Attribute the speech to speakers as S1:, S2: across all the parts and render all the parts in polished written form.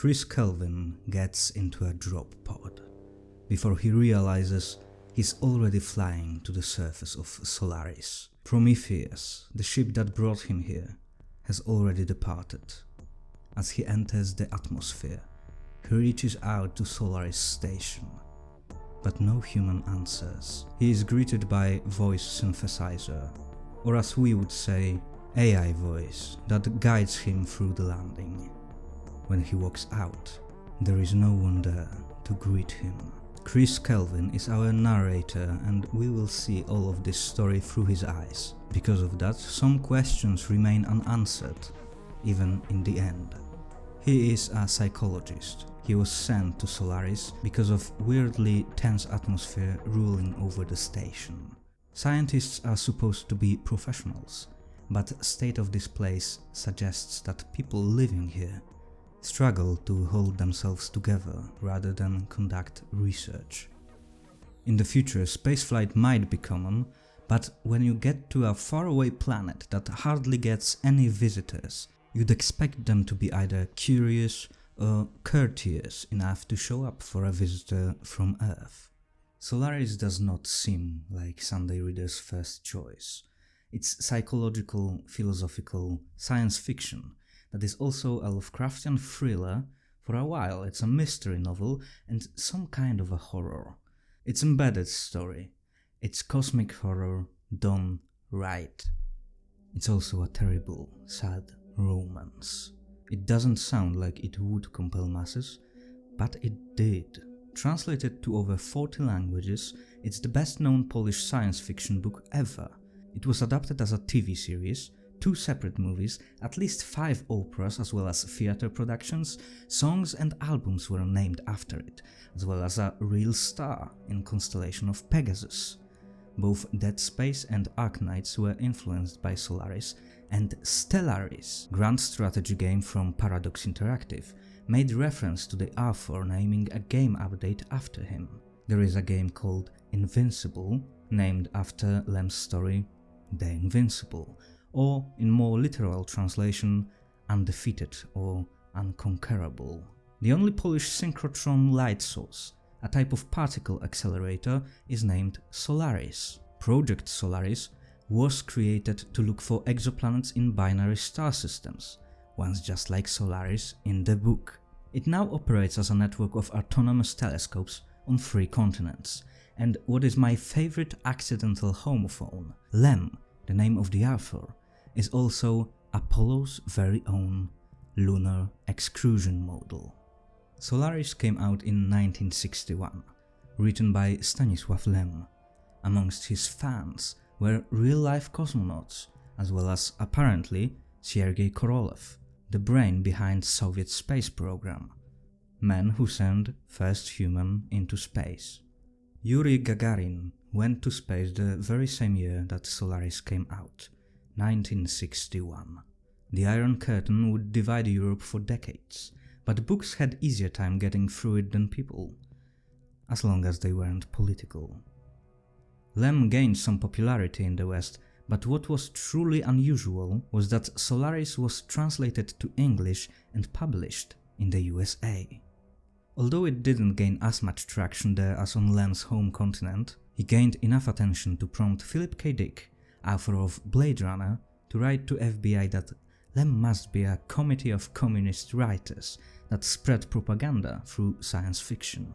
S1: Chris Kelvin gets into a drop pod. Before he realizes, he's already flying to the surface of Solaris. Prometheus, the ship that brought him here, has already departed. As he enters the atmosphere, he reaches out to Solaris station, but no human answers. He is greeted by voice synthesizer, or as we would say, AI voice that guides him through the landing. When he walks out, there is no one there to greet him. Chris Kelvin is our narrator, and we will see all of this story through his eyes. Because of that, some questions remain unanswered, even in the end. He is a psychologist. He was sent to Solaris because of weirdly tense atmosphere ruling over the station. Scientists are supposed to be professionals, but the state of this place suggests that people living here struggle to hold themselves together rather than conduct research. In the future, spaceflight might be common, but when you get to a faraway planet that hardly gets any visitors, you'd expect them to be either curious or courteous enough to show up for a visitor from Earth. Solaris does not seem like Sunday reader's first choice. It's psychological, philosophical, science fiction that is also a Lovecraftian thriller. For a while it's a mystery novel and some kind of a horror. It's an embedded story. It's cosmic horror done right. It's also a terrible, sad romance. It doesn't sound like it would compel masses, but it did. Translated to over 40 languages, it's the best known Polish science fiction book ever. It was adapted as a TV series, 2 separate movies, at least 5 operas as well as theater productions, songs and albums were named after it, as well as a real star in Constellation of Pegasus. Both Dead Space and Arknights were influenced by Solaris, and Stellaris, grand strategy game from Paradox Interactive, made reference to the author naming a game update after him. There is a game called Invincible, named after Lem's story The Invincible, or in more literal translation, Undefeated or Unconquerable. The only Polish synchrotron light source, a type of particle accelerator, is named Solaris. Project Solaris was created to look for exoplanets in binary star systems, once just like Solaris in the book. It now operates as a network of autonomous telescopes on 3 continents, and what is my favorite accidental homophone, Lem, the name of the author, is also Apollo's very own lunar excursion model. Solaris came out in 1961, written by Stanisław Lem. Amongst his fans were real-life cosmonauts, as well as, apparently, Sergei Korolev, the brain behind Soviet space program, men who sent first human into space. Yuri Gagarin went to space the very same year that Solaris came out, 1961. The Iron Curtain would divide Europe for decades, but books had easier time getting through it than people, as long as they weren't political. Lem gained some popularity in the West, but what was truly unusual was that Solaris was translated to English and published in the USA. Although it didn't gain as much traction there as on Lem's home continent, he gained enough attention to prompt Philip K. Dick, author of Blade Runner, to write to FBI that Lem must be a committee of communist writers that spread propaganda through science fiction.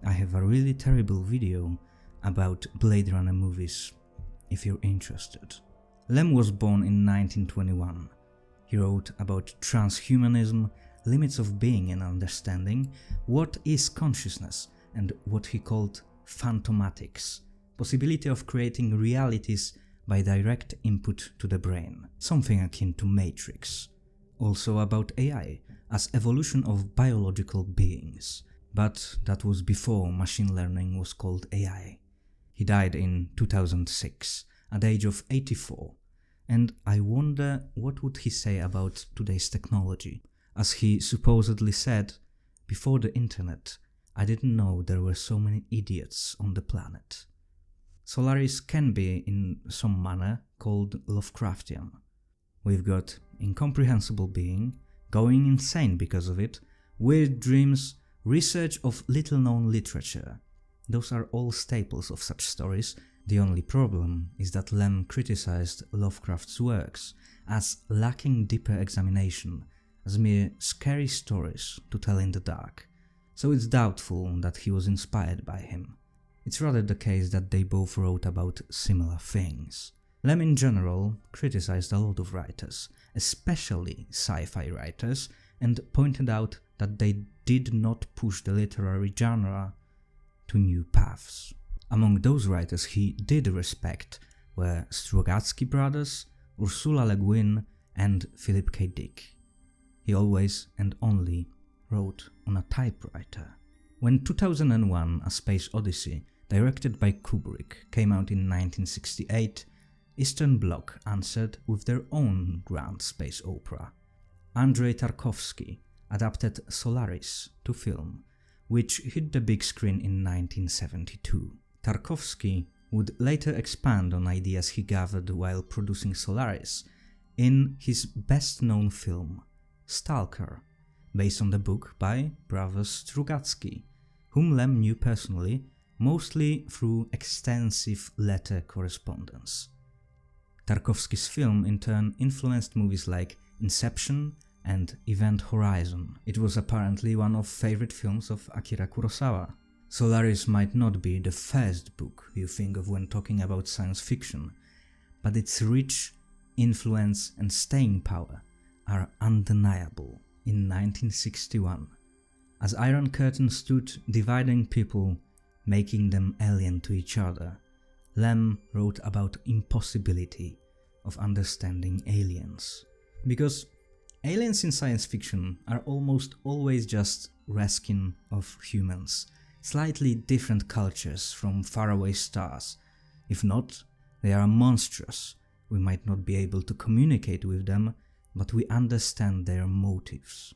S1: I have a really terrible video about Blade Runner movies, if you're interested. Lem was born in 1921. He wrote about transhumanism, limits of being and understanding, what is consciousness, and what he called phantomatics, possibility of creating realities by direct input to the brain, something akin to Matrix. Also about AI, as evolution of biological beings, but that was before machine learning was called AI. He died in 2006, at the age of 84, and I wonder what would he say about today's technology. As he supposedly said, before the internet, I didn't know there were so many idiots on the planet. Solaris can be, in some manner, called Lovecraftian. We've got incomprehensible being, going insane because of it, weird dreams, research of little-known literature. Those are all staples of such stories. The only problem is that Lem criticized Lovecraft's works as lacking deeper examination, as mere scary stories to tell in the dark, so it's doubtful that he was inspired by him. It's rather the case that they both wrote about similar things. Lem in general criticized a lot of writers, especially sci-fi writers, and pointed out that they did not push the literary genre to new paths. Among those writers he did respect were Strugatsky brothers, Ursula Le Guin, and Philip K. Dick. He always and only wrote on a typewriter. When 2001: A Space Odyssey, directed by Kubrick, came out in 1968, Eastern Bloc answered with their own grand space opera. Andrei Tarkovsky adapted Solaris to film, which hit the big screen in 1972. Tarkovsky would later expand on ideas he gathered while producing Solaris in his best-known film, Stalker, based on the book by brothers Strugatsky, whom Lem knew personally, mostly through extensive letter correspondence. Tarkovsky's film in turn influenced movies like Inception and Event Horizon. It was apparently one of favorite films of Akira Kurosawa. Solaris might not be the first book you think of when talking about science fiction, but its reach, influence and staying power are undeniable. In 1961, as Iron Curtain stood dividing people, making them alien to each other, Lem wrote about impossibility of understanding aliens. Because aliens in science fiction are almost always just reskin of humans, slightly different cultures from faraway stars. If not, they are monstrous. We might not be able to communicate with them, but we understand their motives.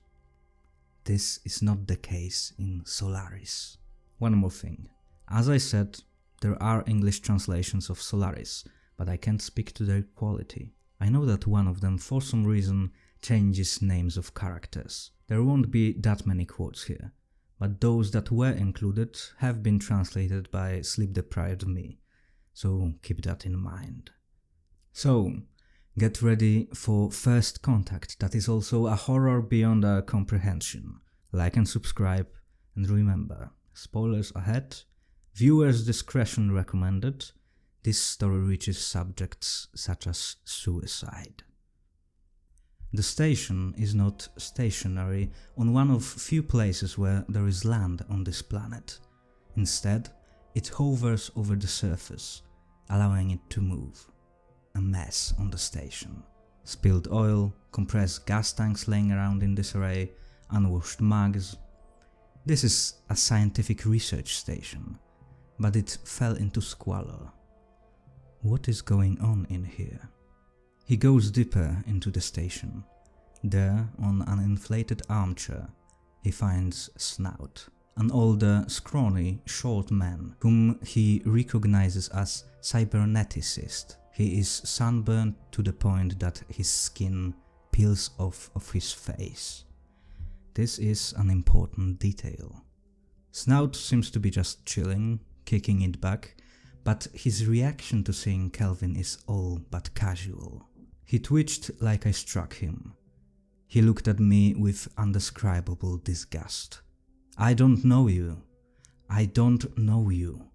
S1: This is not the case in Solaris. One more thing. As I said, there are English translations of Solaris, but I can't speak to their quality. I know that one of them, for some reason, changes names of characters. There won't be that many quotes here, but those that were included have been translated by sleep-deprived me, so keep that in mind. So, get ready for First Contact, that is also a horror beyond our comprehension. Like and subscribe, and remember, spoilers ahead, viewers' discretion recommended. This story reaches subjects such as suicide. The station is not stationary on one of few places where there is land on this planet. Instead, it hovers over the surface, allowing it to move. A mess on the station. Spilled oil, compressed gas tanks laying around in disarray, unwashed mugs. This is a scientific research station, but it fell into squalor. What is going on in here? He goes deeper into the station. There, on an inflated armchair, he finds Snout, an older, scrawny, short man whom he recognizes as cyberneticist. He is sunburned to the point that his skin peels off of his face. This is an important detail. Snout seems to be just chilling, kicking it back, but his reaction to seeing Kelvin is all but casual. He twitched like I struck him. He looked at me with undescribable disgust. I don't know you. I don't know you.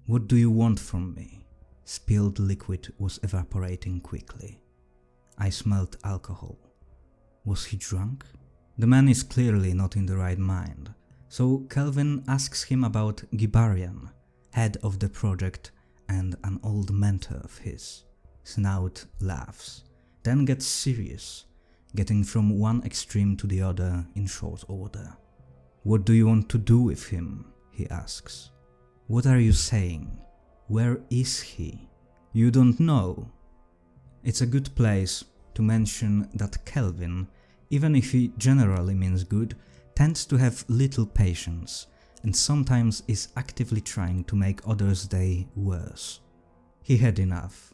S1: What do you want from me? Spilled liquid was evaporating quickly. I smelled alcohol. Was he drunk? The man is clearly not in the right mind, so Kelvin asks him about Gibarian, head of the project and an old mentor of his. Snout laughs, then gets serious, getting from one extreme to the other in short order. What do you want to do with him? He asks. What are you saying? Where is he? You don't know. It's a good place to mention that Kelvin, even if he generally means good, tends to have little patience and sometimes is actively trying to make others' day worse. He had enough.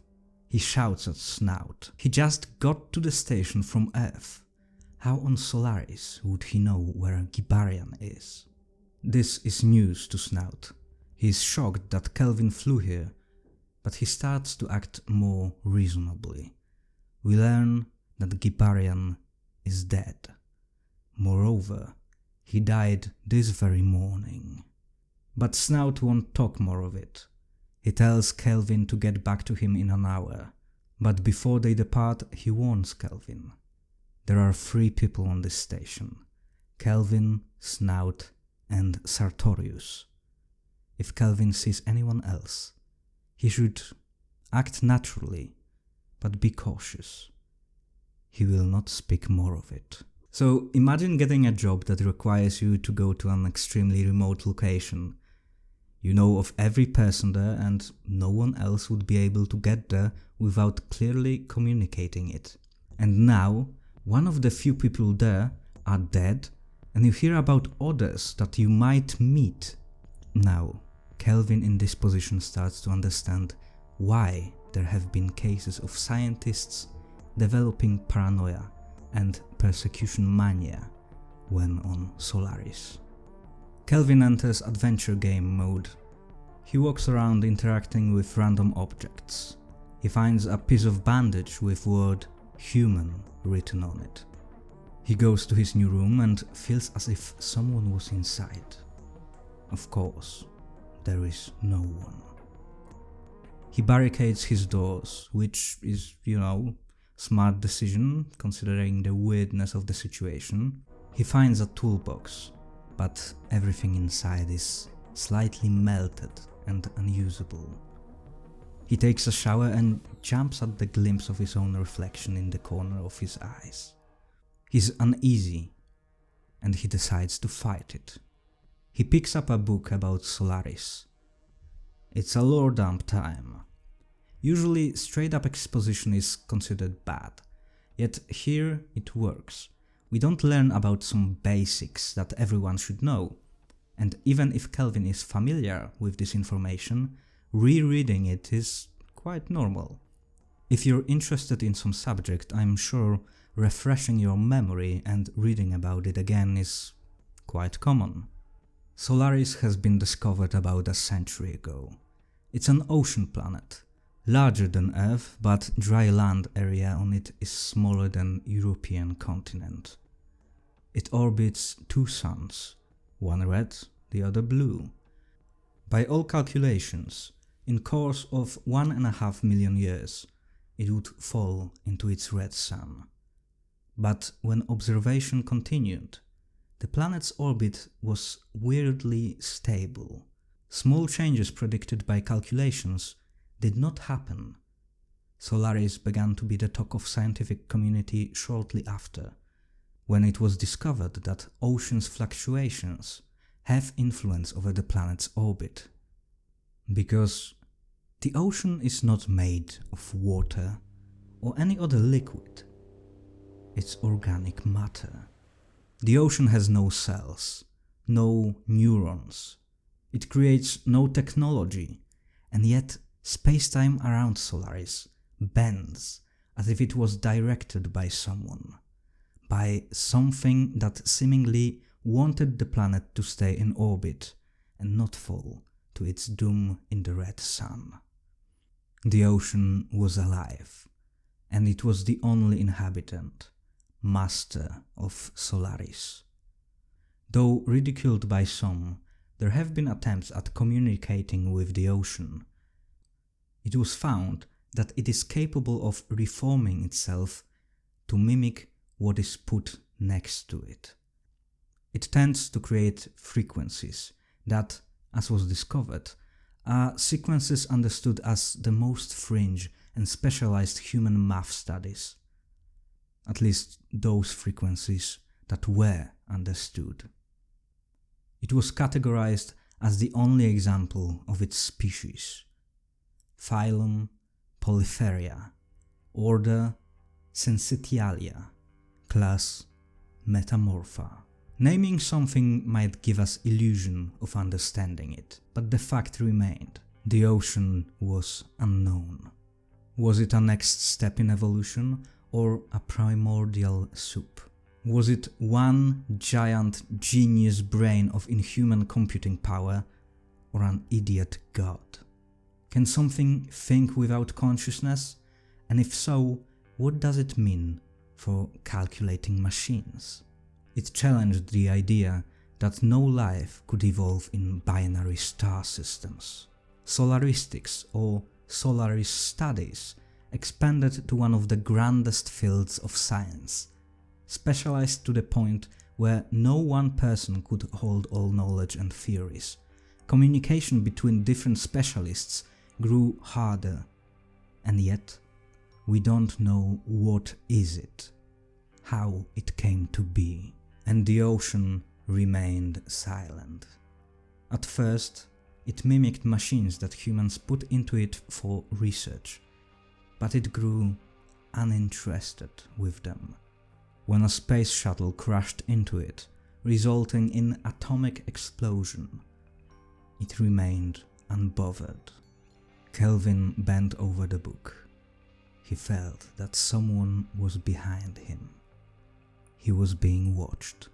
S1: He shouts at Snout. He just got to the station from Earth. How on Solaris would he know where Gibarian is? This is news to Snout. He is shocked that Kelvin flew here, but he starts to act more reasonably. We learn that Gibarian is dead. Moreover, he died this very morning. But Snout won't talk more of it. He tells Kelvin to get back to him in an hour, but before they depart, he warns Kelvin. There are 3 people on this station: Kelvin, Snout, and Sartorius. If Kelvin sees anyone else, he should act naturally, but be cautious. He will not speak more of it. So imagine getting a job that requires you to go to an extremely remote location. You know of every person there and no one else would be able to get there without clearly communicating it. And now, one of the few people there are dead and you hear about others that you might meet. Now, Kelvin in this position starts to understand why there have been cases of scientists developing paranoia and persecution mania when on Solaris. Kelvin enters adventure game mode. He walks around interacting with random objects. He finds a piece of bandage with word "human" written on it. He goes to his new room and feels as if someone was inside. Of course, there is no one. He barricades his doors, which is, smart decision considering the weirdness of the situation. He finds a toolbox, but everything inside is slightly melted and unusable. He takes a shower and jumps at the glimpse of his own reflection in the corner of his eyes. He's uneasy, and he decides to fight it. He picks up a book about Solaris. It's a lore dump time. Usually straight up exposition is considered bad, yet here it works. We don't learn about some basics that everyone should know, and even if Kelvin is familiar with this information, rereading it is quite normal. If you're interested in some subject, I'm sure refreshing your memory and reading about it again is quite common. Solaris has been discovered about a century ago. It's an ocean planet, larger than Earth, but dry land area on it is smaller than European continent. It orbits 2 suns, one red, the other blue. By all calculations, in course of 1.5 million years, it would fall into its red sun. But when observation continued, the planet's orbit was weirdly stable. Small changes predicted by calculations did not happen. Solaris began to be the talk of scientific community shortly after, when it was discovered that ocean's fluctuations have influence over the planet's orbit. Because the ocean is not made of water or any other liquid. It's organic matter. The ocean has no cells, no neurons. It creates no technology, and yet space-time around Solaris bends as if it was directed by someone, by something that seemingly wanted the planet to stay in orbit and not fall to its doom in the red sun. The ocean was alive, and it was the only inhabitant, master of Solaris. Though ridiculed by some, there have been attempts at communicating with the ocean. It was found that it is capable of reforming itself to mimic what is put next to it. It tends to create frequencies that, as was discovered, are sequences understood as the most fringe and specialized human math studies. At least those frequencies that were understood. It was categorized as the only example of its species. Phylum Polypheria, order Sensitialia, class Metamorpha. Naming something might give us illusion of understanding it, but the fact remained. The ocean was unknown. Was it a next step in evolution or a primordial soup? Was it one giant genius brain of inhuman computing power, or an idiot god? Can something think without consciousness? And if so, what does it mean for calculating machines? It challenged the idea that no life could evolve in binary star systems. Solaristics, or Solaris studies, expanded to one of the grandest fields of science, specialized to the point where no one person could hold all knowledge and theories. Communication between different specialists grew harder, and yet we don't know what is it, how it came to be, and the ocean remained silent. At first, it mimicked machines that humans put into it for research, but it grew uninterested with them. When a space shuttle crashed into it, resulting in atomic explosion, it remained unbothered. Kelvin bent over the book. He felt that someone was behind him. He was being watched.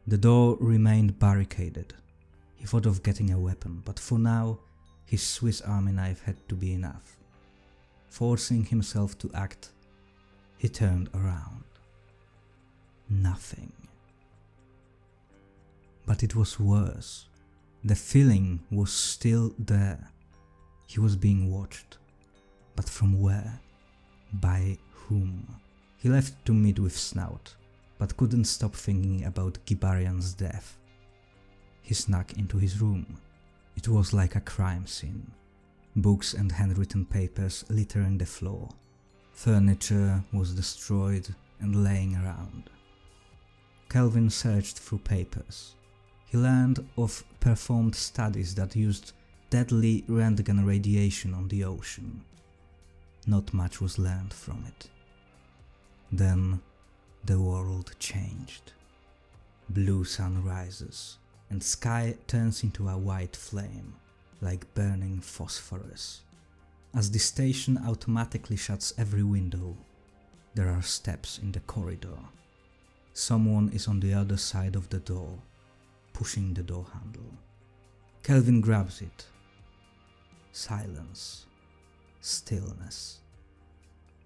S1: The door remained barricaded. He thought of getting a weapon, but for now, his Swiss Army knife had to be enough. Forcing himself to act, he turned around. Nothing. But it was worse. The feeling was still there. He was being watched. But from where? By whom? He left to meet with Snout, but couldn't stop thinking about Gibarian's death. He snuck into his room. It was like a crime scene. Books and handwritten papers littering the floor. Furniture was destroyed and laying around. Kelvin searched through papers. He learned of performed studies that used deadly Röntgen radiation on the ocean. Not much was learned from it. Then the world changed. Blue sun rises, and sky turns into a white flame, like burning phosphorus. As the station automatically shuts every window, there are steps in the corridor. Someone is on the other side of the door, pushing the door handle. Kelvin grabs it. Silence. Stillness.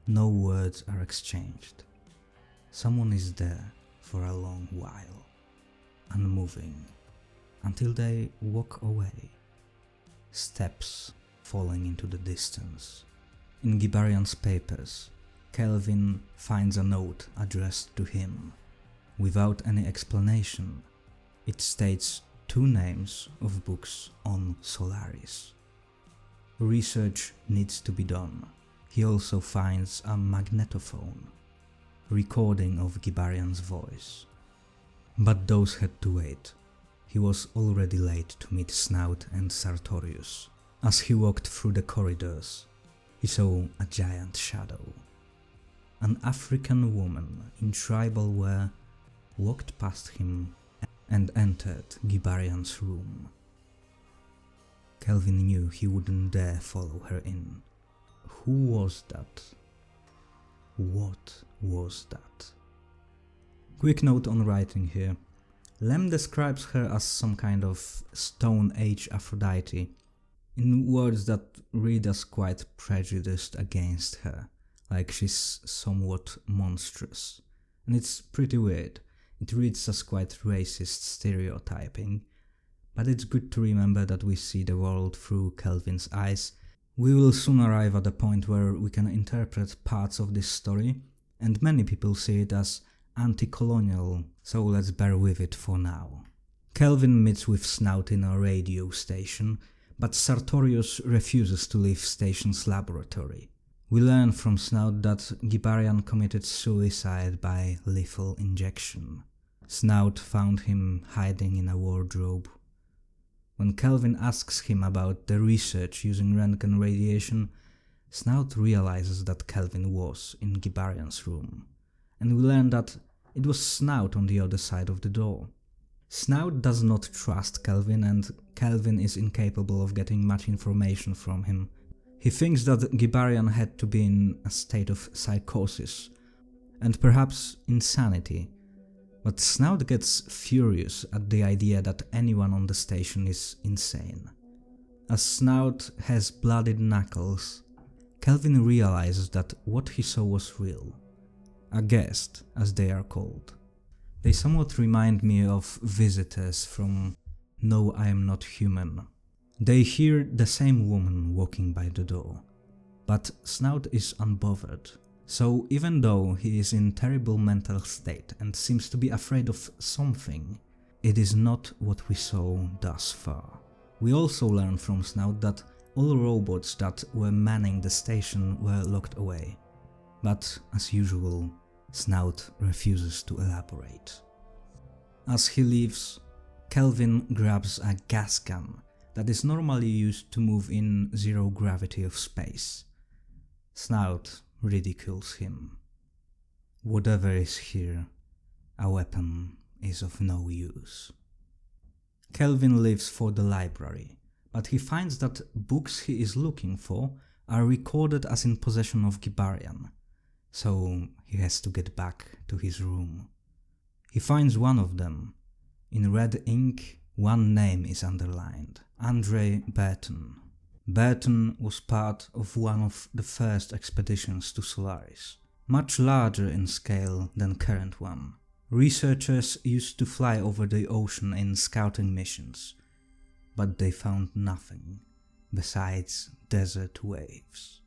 S1: No words are exchanged. Someone is there for a long while, unmoving, until they walk away. Steps falling into the distance. In Gibarian's papers, Kelvin finds a note addressed to him. Without any explanation, it states 2 names of books on Solaris. Research needs to be done. He also finds a magnetophone, recording of Gibarian's voice. But those had to wait. He was already late to meet Snout and Sartorius. As he walked through the corridors, he saw a giant shadow. An African woman in tribal wear walked past him and entered Gibarian's room. Kelvin knew he wouldn't dare follow her in. Who was that? What was that? Quick note on writing here. Lem describes her as some kind of Stone Age Aphrodite, in words that read as quite prejudiced against her, like she's somewhat monstrous. And it's pretty weird. It reads as quite racist stereotyping, but it's good to remember that we see the world through Kelvin's eyes. We will soon arrive at a point where we can interpret parts of this story, and many people see it as anti-colonial, so let's bear with it for now. Kelvin meets with Snout in a radio station, but Sartorius refuses to leave station's laboratory. We learn from Snout that Gibarian committed suicide by lethal injection. Snout found him hiding in a wardrobe. When Kelvin asks him about the research using Röntgen radiation, Snout realizes that Kelvin was in Gibarian's room, and we learn that it was Snout on the other side of the door. Snout does not trust Kelvin, and Kelvin is incapable of getting much information from him. He thinks that Gibarian had to be in a state of psychosis, and perhaps insanity, But Snout gets furious at the idea that anyone on the station is insane. As Snout has bloodied knuckles, Kelvin realizes that what he saw was real. A guest, as they are called. They somewhat remind me of visitors from No, I Am Not Human. They hear the same woman walking by the door, but Snout is unbothered. So even though he is in terrible mental state and seems to be afraid of something, it is not what we saw thus far. We also learn from Snout that all robots that were manning the station were locked away. But as usual, Snout refuses to elaborate. As he leaves, Kelvin grabs a gas gun that is normally used to move in zero gravity of space. Snout ridicules him. Whatever is here, a weapon is of no use. Kelvin leaves for the library, but he finds that books he is looking for are recorded as in possession of Gibarian, so he has to get back to his room. He finds one of them. In red ink, one name is underlined: Andre Burton. Burton was part of one of the first expeditions to Solaris, much larger in scale than current one. Researchers used to fly over the ocean in scouting missions, but they found nothing besides desert waves.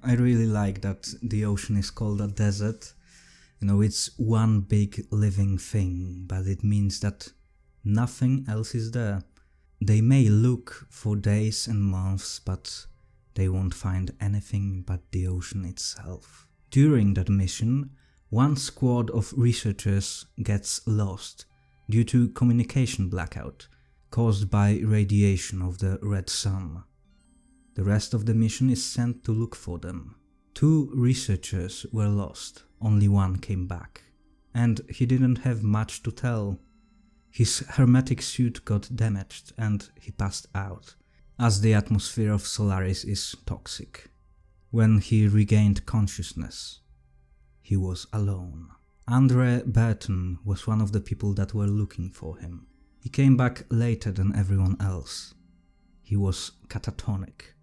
S1: I really like that the ocean is called a desert. It's one big living thing, but it means that nothing else is there. They may look for days and months, but they won't find anything but the ocean itself. During that mission, one squad of researchers gets lost due to communication blackout caused by radiation of the red sun. The rest of the mission is sent to look for them. 2 researchers were lost, only one came back. And he didn't have much to tell. His hermetic suit got damaged and he passed out, as the atmosphere of Solaris is toxic. When he regained consciousness, he was alone. Andre Burton was one of the people that were looking for him. He came back later than everyone else. He was catatonic.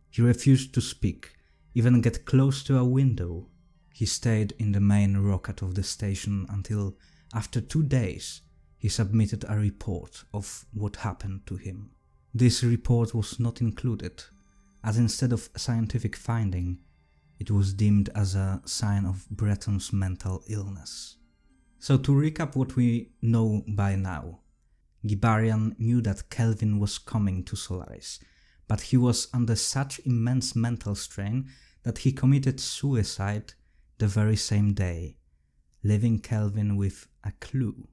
S1: He refused to speak, even get close to a window. He stayed in the main rocket of the station until, after 2 days, he submitted a report of what happened to him. This report was not included, as instead of scientific finding, it was deemed as a sign of Breton's mental illness. So to recap what we know by now, Gibarian knew that Kelvin was coming to Solaris, but he was under such immense mental strain that he committed suicide the very same day, leaving Kelvin with a clue.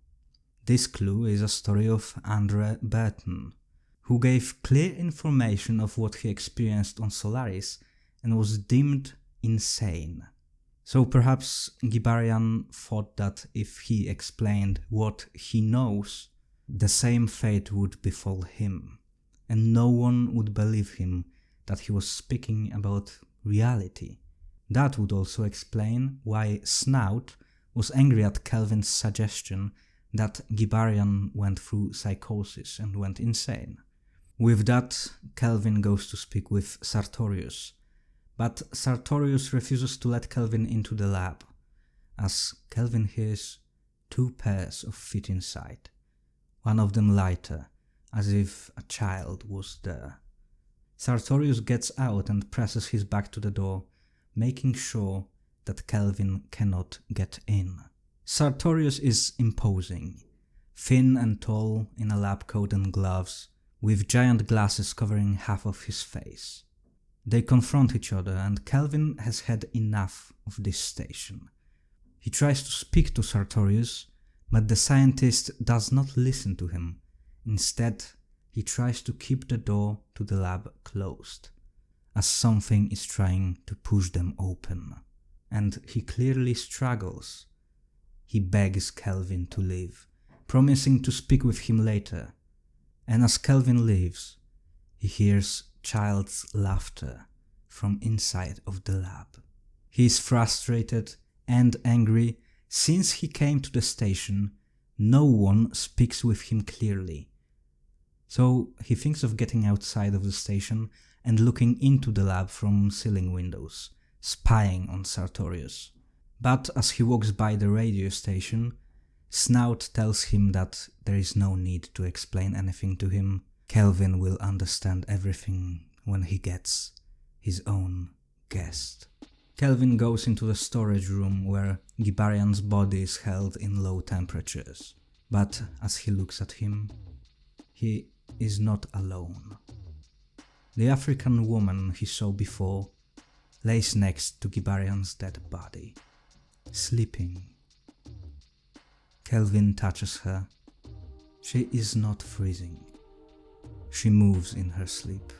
S1: This clue is a story of Andre Burton, who gave clear information of what he experienced on Solaris and was deemed insane. So perhaps Gibarian thought that if he explained what he knows, the same fate would befall him, and no one would believe him that he was speaking about reality. That would also explain why Snout was angry at Kelvin's suggestion that Gibarian went through psychosis and went insane. With that, Kelvin goes to speak with Sartorius, but Sartorius refuses to let Kelvin into the lab, as Kelvin hears 2 pairs of feet inside, one of them lighter, as if a child was there. Sartorius gets out and presses his back to the door, making sure that Kelvin cannot get in. Sartorius is imposing, thin and tall in a lab coat and gloves, with giant glasses covering half of his face. They confront each other and Kelvin has had enough of this station. He tries to speak to Sartorius, but the scientist does not listen to him. Instead, he tries to keep the door to the lab closed, as something is trying to push them open. And he clearly struggles. He begs Kelvin to leave, promising to speak with him later. And as Kelvin leaves, he hears child's laughter from inside of the lab. He is frustrated and angry since he came to the station No one speaks with him clearly. So he thinks of getting outside of the station and looking into the lab from ceiling windows, spying on Sartorius. But as he walks by the radio station, Snout tells him that there is no need to explain anything to him. Kelvin will understand everything when he gets his own guest. Kelvin goes into the storage room where Gibarian's body is held in low temperatures. But as he looks at him, he is not alone. The African woman he saw before lays next to Gibarian's dead body, sleeping. Kelvin touches her. She is not freezing. She moves in her sleep.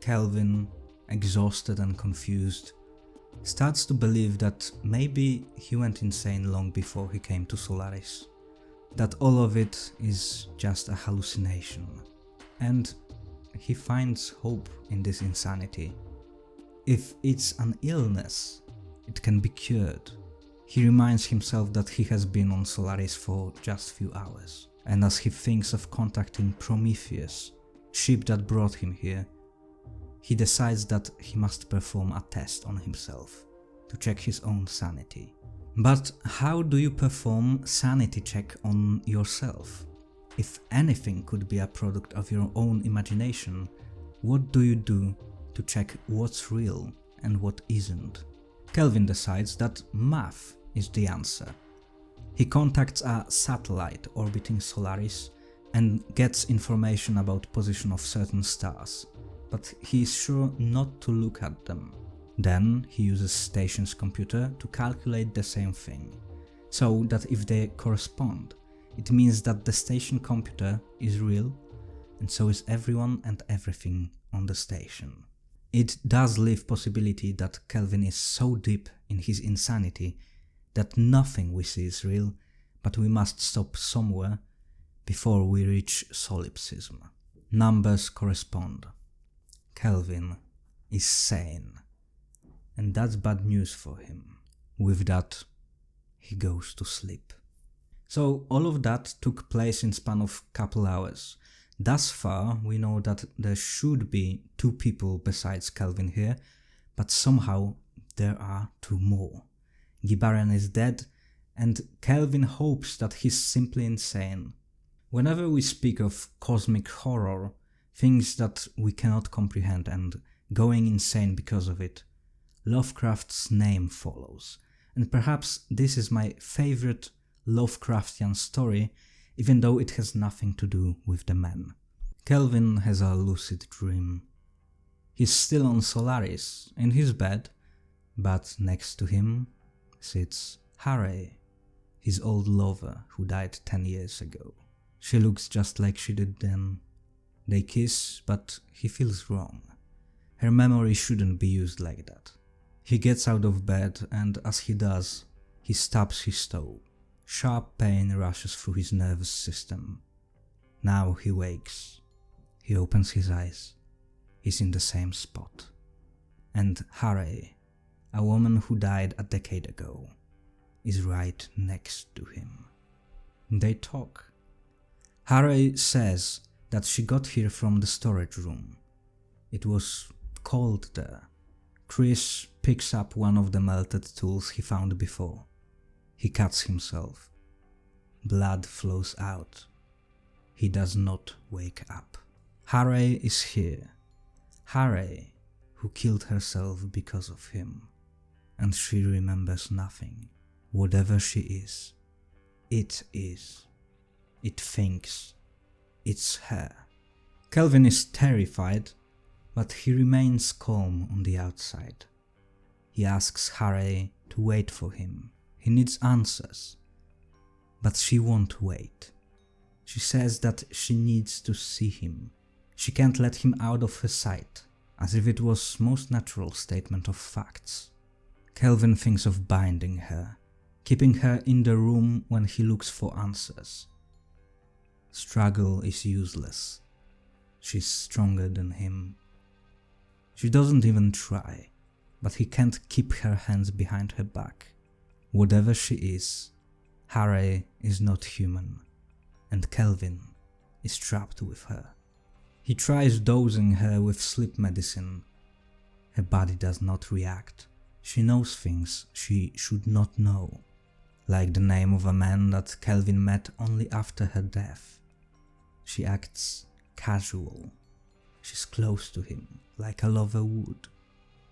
S1: Kelvin, exhausted and confused, starts to believe that maybe he went insane long before he came to Solaris. That all of it is just a hallucination. And he finds hope in this insanity. If it's an illness, it can be cured. He reminds himself that he has been on Solaris for just few hours. And as he thinks of contacting Prometheus, ship that brought him here, he decides that he must perform a test on himself to check his own sanity. But how do you perform sanity check on yourself? If anything could be a product of your own imagination, what do you do to check what's real and what isn't? Kelvin decides that math is the answer. He contacts a satellite orbiting Solaris and gets information about position of certain stars, but he is sure not to look at them. Then he uses station's computer to calculate the same thing, so that if they correspond, it means that the station computer is real, and so is everyone and everything on the station. It does leave possibility that Kelvin is so deep in his insanity that nothing we see is real, but we must stop somewhere before we reach solipsism. Numbers correspond. Kelvin is sane. And that's bad news for him. With that, he goes to sleep. So all of that took place in span of couple hours. Thus far, we know that there should be 2 people besides Kelvin here, but somehow there are 2 more. Gibarian is dead, and Kelvin hopes that he's simply insane. Whenever we speak of cosmic horror, things that we cannot comprehend and going insane because of it, Lovecraft's name follows, and perhaps this is my favorite Lovecraftian story, even though it has nothing to do with the man. Kelvin has a lucid dream. He's still on Solaris, in his bed, but next to him sits Harry, his old lover who died 10 years ago. She looks just like she did then. They kiss, but he feels wrong. Her memory shouldn't be used like that. He gets out of bed, and as he does, he stabs his toe. Sharp pain rushes through his nervous system. Now he wakes. He opens his eyes. He's in the same spot. And Harry, a woman who died a decade ago, is right next to him. They talk. Harry says that she got here from the storage room. It was cold there. Chris picks up one of the melted tools he found before. He cuts himself. Blood flows out. He does not wake up. Harry is here. Harry, who killed herself because of him. And she remembers nothing. Whatever she is, it is. It thinks. It's her. Kelvin is terrified, but he remains calm on the outside. He asks Harry to wait for him. He needs answers. But she won't wait. She says that she needs to see him. She can't let him out of her sight, as if it was most natural statement of facts. Kelvin thinks of binding her, keeping her in the room when he looks for answers. Struggle is useless. She's stronger than him. She doesn't even try, but he can't keep her hands behind her back. Whatever she is, Harry is not human. and Kelvin is trapped with her. He tries dosing her with sleep medicine. Her body does not react. She knows things she should not know, like the name of a man that Kelvin met only after her death. She acts casual. She's close to him, like a lover would.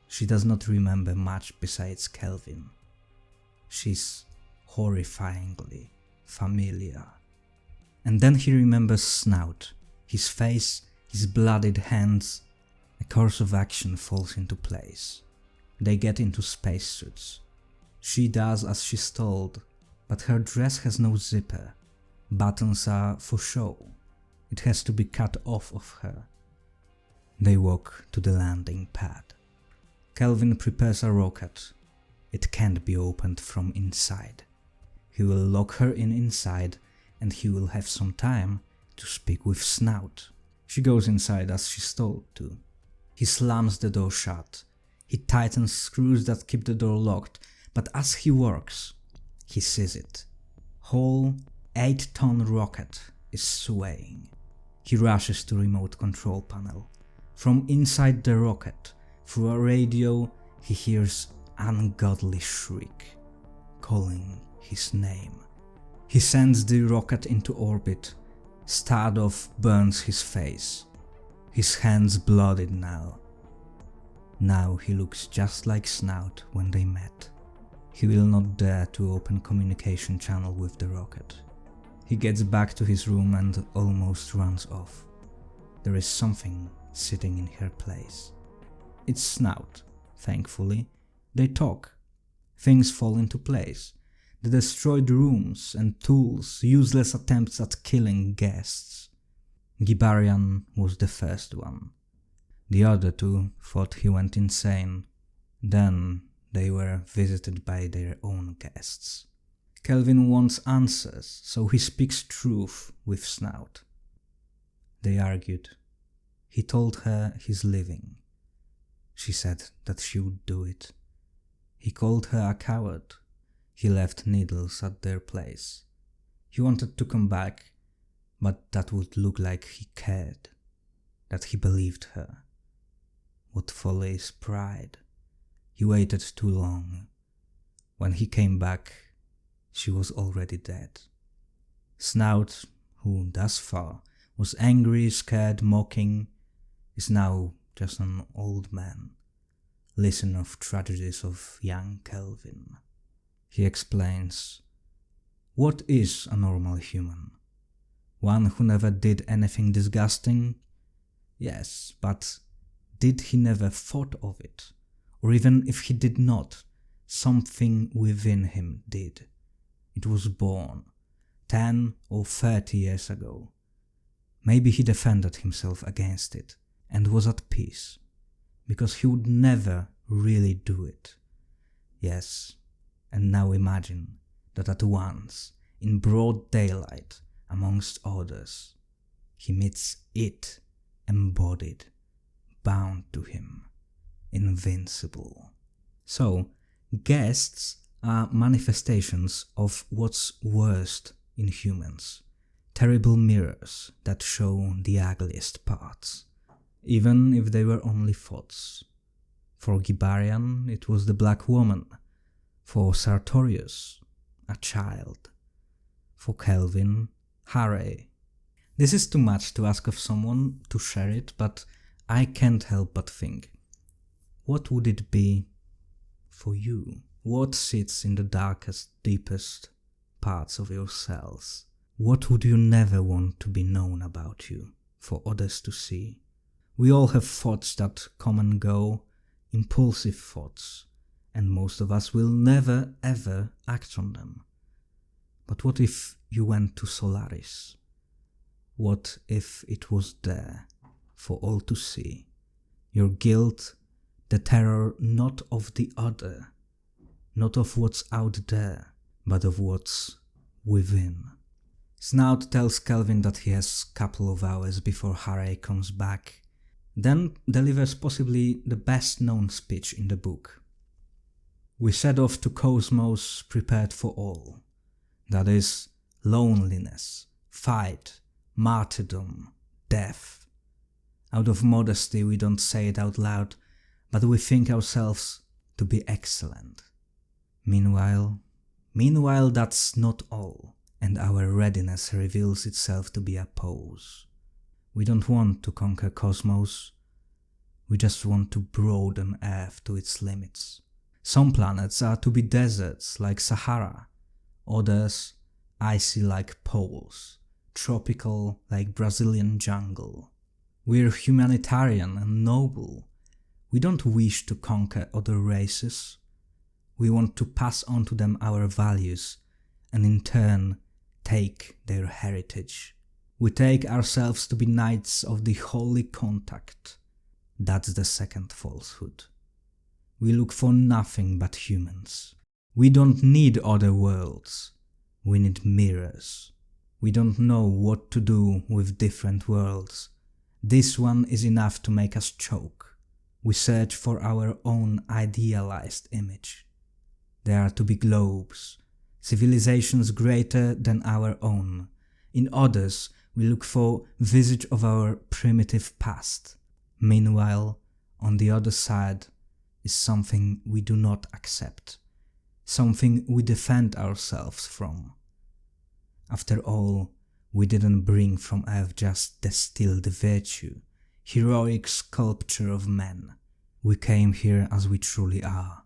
S1: She does not remember much besides Kelvin. She's horrifyingly familiar. And then he remembers Snout, his face, his bloodied hands. A course of action falls into place. They get into spacesuits. She does as she's told, but her dress has no zipper. Buttons are for show. It has to be cut off of her. They walk to the landing pad. Kelvin prepares a rocket. It can't be opened from inside. He will lock her in inside, and he will have some time to speak with Snout. She goes inside as she's told to. He slams the door shut. He tightens screws that keep the door locked, but as he works, he sees it. Whole 8-ton rocket is swaying. He rushes to remote control panel. From inside the rocket, through a radio, he hears ungodly shriek, calling his name. He sends the rocket into orbit. Standoff burns his face. His hands bloodied now. Now he looks just like Snout when they met. He will not dare to open communication channel with the rocket. He gets back to his room and almost runs off. There is something sitting in her place. It's Snout, thankfully. They talk. Things fall into place. The destroyed rooms and tools, useless attempts at killing guests. Gibarian was the first one. The other two thought he went insane. Then they were visited by their own guests. Kelvin wants answers, so he speaks truth with Snout. They argued. He told her he's leaving. She said that she would do it. He called her a coward. He left needles at their place. He wanted to come back, but that would look like he cared, that he believed her. What folly is pride? He waited too long. When he came back, she was already dead. Snout, who thus far was angry, scared, mocking, is now just an old man, listener of tragedies of young Kelvin. He explains, what is a normal human? One who never did anything disgusting? Yes, but did he never thought of it? Or even if he did not, something within him did. It was born 10 or 30 years ago. Maybe he defended himself against it and was at peace, because he would never really do it. Yes, and now imagine that at once, in broad daylight, amongst others, he meets it embodied, bound to him, invincible. So, guests are manifestations of what's worst in humans, terrible mirrors that show the ugliest parts, even if they were only thoughts. For Gibarian, it was the black woman. For Sartorius, a child. For Kelvin, Harry. This is too much to ask of someone to share it, but I can't help but think, what would it be for you? What sits in the darkest, deepest parts of your cells? What would you never want to be known about you, for others to see? We all have thoughts that come and go, impulsive thoughts, and most of us will never ever act on them. But what if you went to Solaris? What if it was there for all to see? Your guilt, the terror not of the other, not of what's out there, but of what's within. Snout tells Kelvin that he has a couple of hours before Harry comes back, then delivers possibly the best known speech in the book. We set off to Cosmos prepared for all. That is, loneliness, fight, martyrdom, death. Out of modesty we don't say it out loud, but we think ourselves to be excellent. Meanwhile, that's not all, and our readiness reveals itself to be a pose. We don't want to conquer cosmos, we just want to broaden Earth to its limits. Some planets are to be deserts like Sahara, others icy like poles, tropical like Brazilian jungle. We're humanitarian and noble. We don't wish to conquer other races. We want to pass on to them our values and in turn take their heritage. We take ourselves to be knights of the holy contact. That's the second falsehood. We look for nothing but humans. We don't need other worlds. We need mirrors. We don't know what to do with different worlds. This one is enough to make us choke. We search for our own idealized image. There are to be globes, civilizations greater than our own. In others, we look for visage of our primitive past. Meanwhile, on the other side is something we do not accept, something we defend ourselves from. After all, we didn't bring from Earth just distilled virtue, heroic sculpture of men. We came here as we truly are,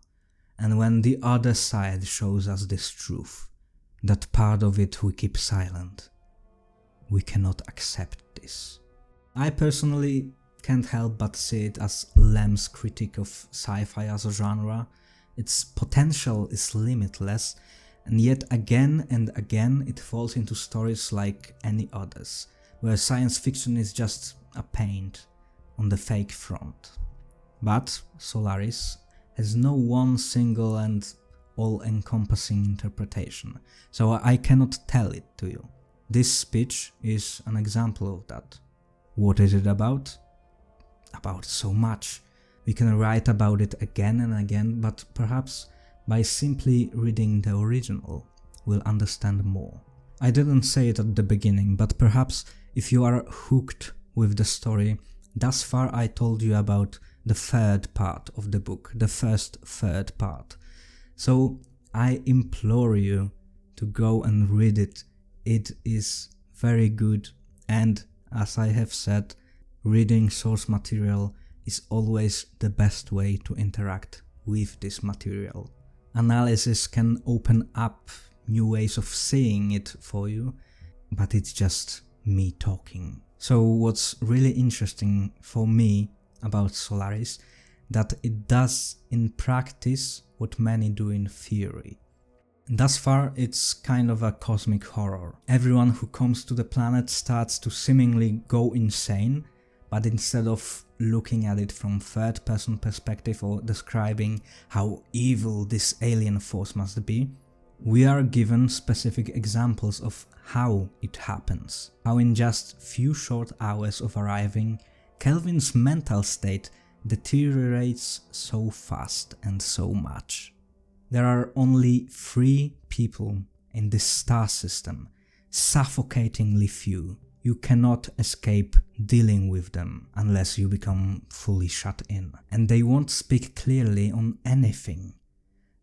S1: and when the other side shows us this truth, that part of it we keep silent. We cannot accept this. I personally can't help but see it as Lem's critique of sci-fi as a genre. Its potential is limitless, and yet again and again it falls into stories like any others, where science fiction is just a paint on the fake front. But Solaris has no one single and all-encompassing interpretation, so I cannot tell it to you. This speech is an example of that. What is it about? About so much. We can write about it again and again, but perhaps by simply reading the original, we'll understand more. I didn't say it at the beginning, but perhaps if you are hooked with the story, thus far I told you about the third part of the book, the first third part. So I implore you to go and read it. It is very good, and as I have said, reading source material is always the best way to interact with this material. Analysis can open up new ways of seeing it for you, but it's just me talking. So what's really interesting for me about Solaris, that it does in practice what many do in theory. Thus far, it's kind of a cosmic horror. Everyone who comes to the planet starts to seemingly go insane, but instead of looking at it from third-person perspective or describing how evil this alien force must be, we are given specific examples of how it happens. How in just few short hours of arriving, Kelvin's mental state deteriorates so fast and so much. There are only 3 people in this star system, suffocatingly few. You cannot escape dealing with them unless you become fully shut in. And they won't speak clearly on anything.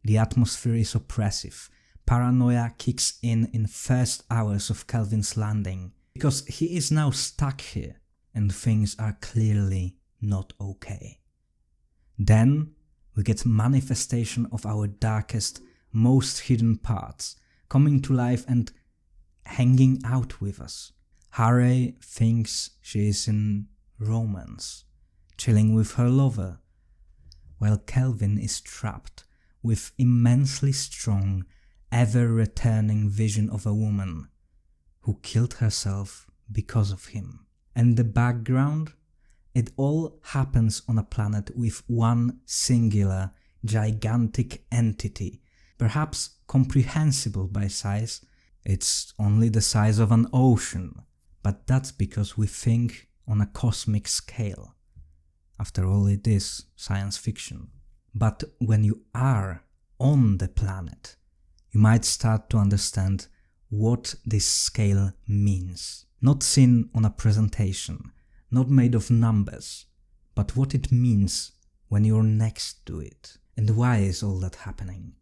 S1: The atmosphere is oppressive. Paranoia kicks in first hours of Kelvin's landing, because he is now stuck here and things are clearly not okay. Then we get manifestation of our darkest, most hidden parts coming to life and hanging out with us. Harry thinks she is in romance, chilling with her lover, while Kelvin is trapped with immensely strong, ever-returning vision of a woman who killed herself because of him. And the background? It all happens on a planet with one singular, gigantic entity, perhaps comprehensible by size. It's only the size of an ocean, but that's because we think on a cosmic scale. After all, it is science fiction. But when you are on the planet, you might start to understand what this scale means. Not seen on a presentation, not made of numbers, but what it means when you're next to it. And why is all that happening?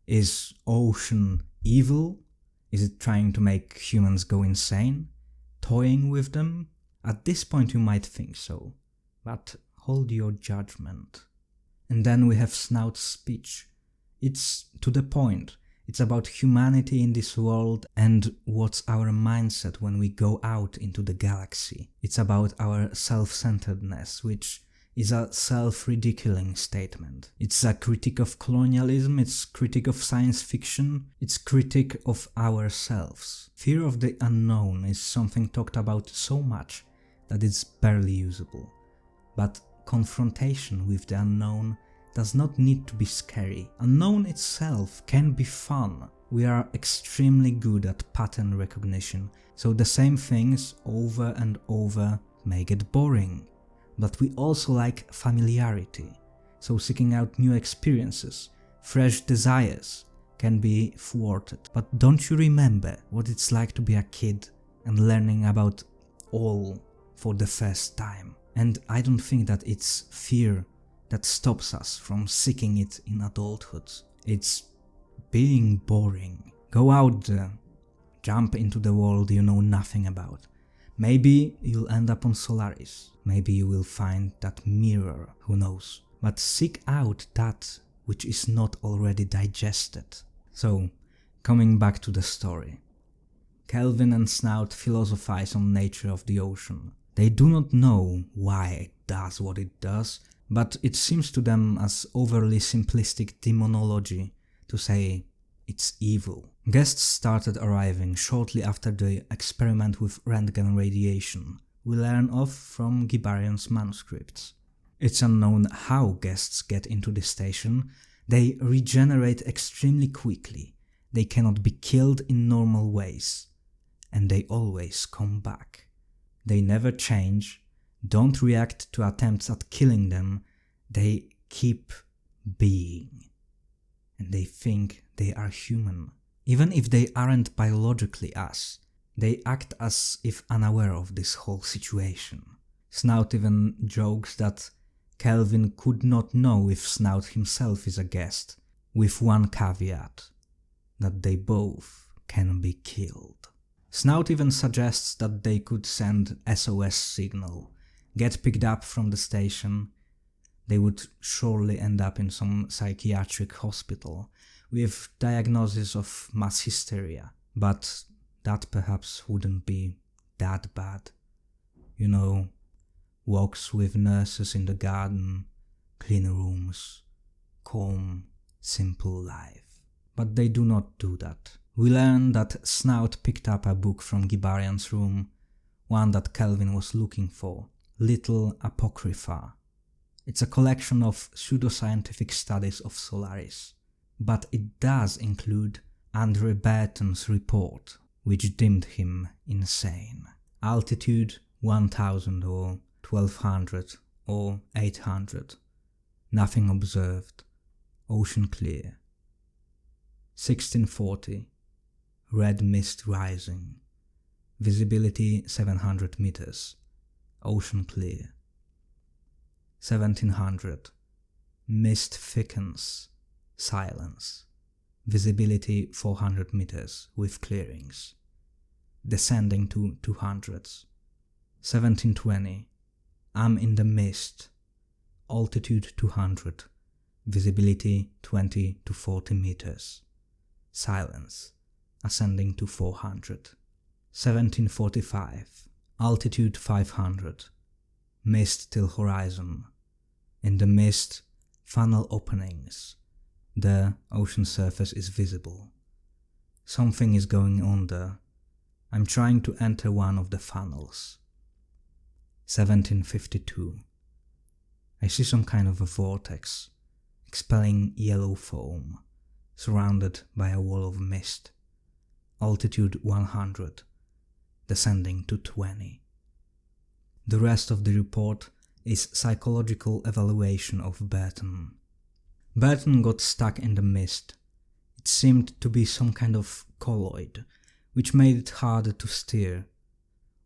S1: Is ocean evil? Is it trying to make humans go insane? Toying with them? At this point you might think so, but hold your judgment. And then we have Snout's speech. It's to the point. It's about humanity in this world and what's our mindset when we go out into the galaxy. It's about our self-centeredness, which is a self-ridiculing statement. It's a critique of colonialism, it's critique of science fiction, it's critique of ourselves. Fear of the unknown is something talked about so much that it's barely usable. But confrontation with the unknown does not need to be scary. Unknown itself can be fun. We are extremely good at pattern recognition, so the same things over and over may get boring. But we also like familiarity, so seeking out new experiences, fresh desires can be thwarted. But don't you remember what it's like to be a kid and learning about all for the first time? And I don't think that it's fear that stops us from seeking it in adulthood. It's being boring. Go out there, jump into the world you know nothing about. Maybe you'll end up on Solaris, maybe you will find that mirror, who knows. But seek out that which is not already digested. So, coming back to the story. Kelvin and Snout philosophize on nature of the ocean. They do not know why it does what it does, but it seems to them as overly simplistic demonology to say it's evil. Guests started arriving shortly after the experiment with Röntgen radiation. We learn of from Gibarian's manuscripts. It's unknown how guests get into the station. They regenerate extremely quickly. They cannot be killed in normal ways. And they always come back. They never change, don't react to attempts at killing them, they keep being. And they think they are human. Even if they aren't biologically us, they act as if unaware of this whole situation. Snout even jokes that Kelvin could not know if Snout himself is a guest, with one caveat, that they both can be killed. Snout even suggests that they could send SOS signal, get picked up from the station. They would surely end up in some psychiatric hospital with diagnosis of mass hysteria, but that perhaps wouldn't be that bad. You know, walks with nurses in the garden, clean rooms, calm, simple life. But they do not do that. We learn that Snout picked up a book from Gibarian's room, one that Kelvin was looking for, Little Apocrypha. It's a collection of pseudoscientific studies of Solaris, but it does include Andre Burton's report, which deemed him insane. Altitude 1000 or 1200 or 800. Nothing observed. Ocean clear. 1640. Red mist rising. Visibility 700 meters. Ocean clear. 1700. Mist thickens. Silence. Visibility 400 meters with clearings. Descending to 200s. 1720. I'm in the mist. Altitude 200. Visibility 20 to 40 meters. Silence. Ascending to 400. 1745. Altitude 500. Mist till horizon. In the mist, funnel openings. The ocean surface is visible. Something is going on there. I'm trying to enter one of the funnels. 1752. I see some kind of a vortex, expelling yellow foam, surrounded by a wall of mist. Altitude 100, descending to 20. The rest of the report is psychological evaluation of Burton. Burton got stuck in the mist. It seemed to be some kind of colloid, which made it harder to steer.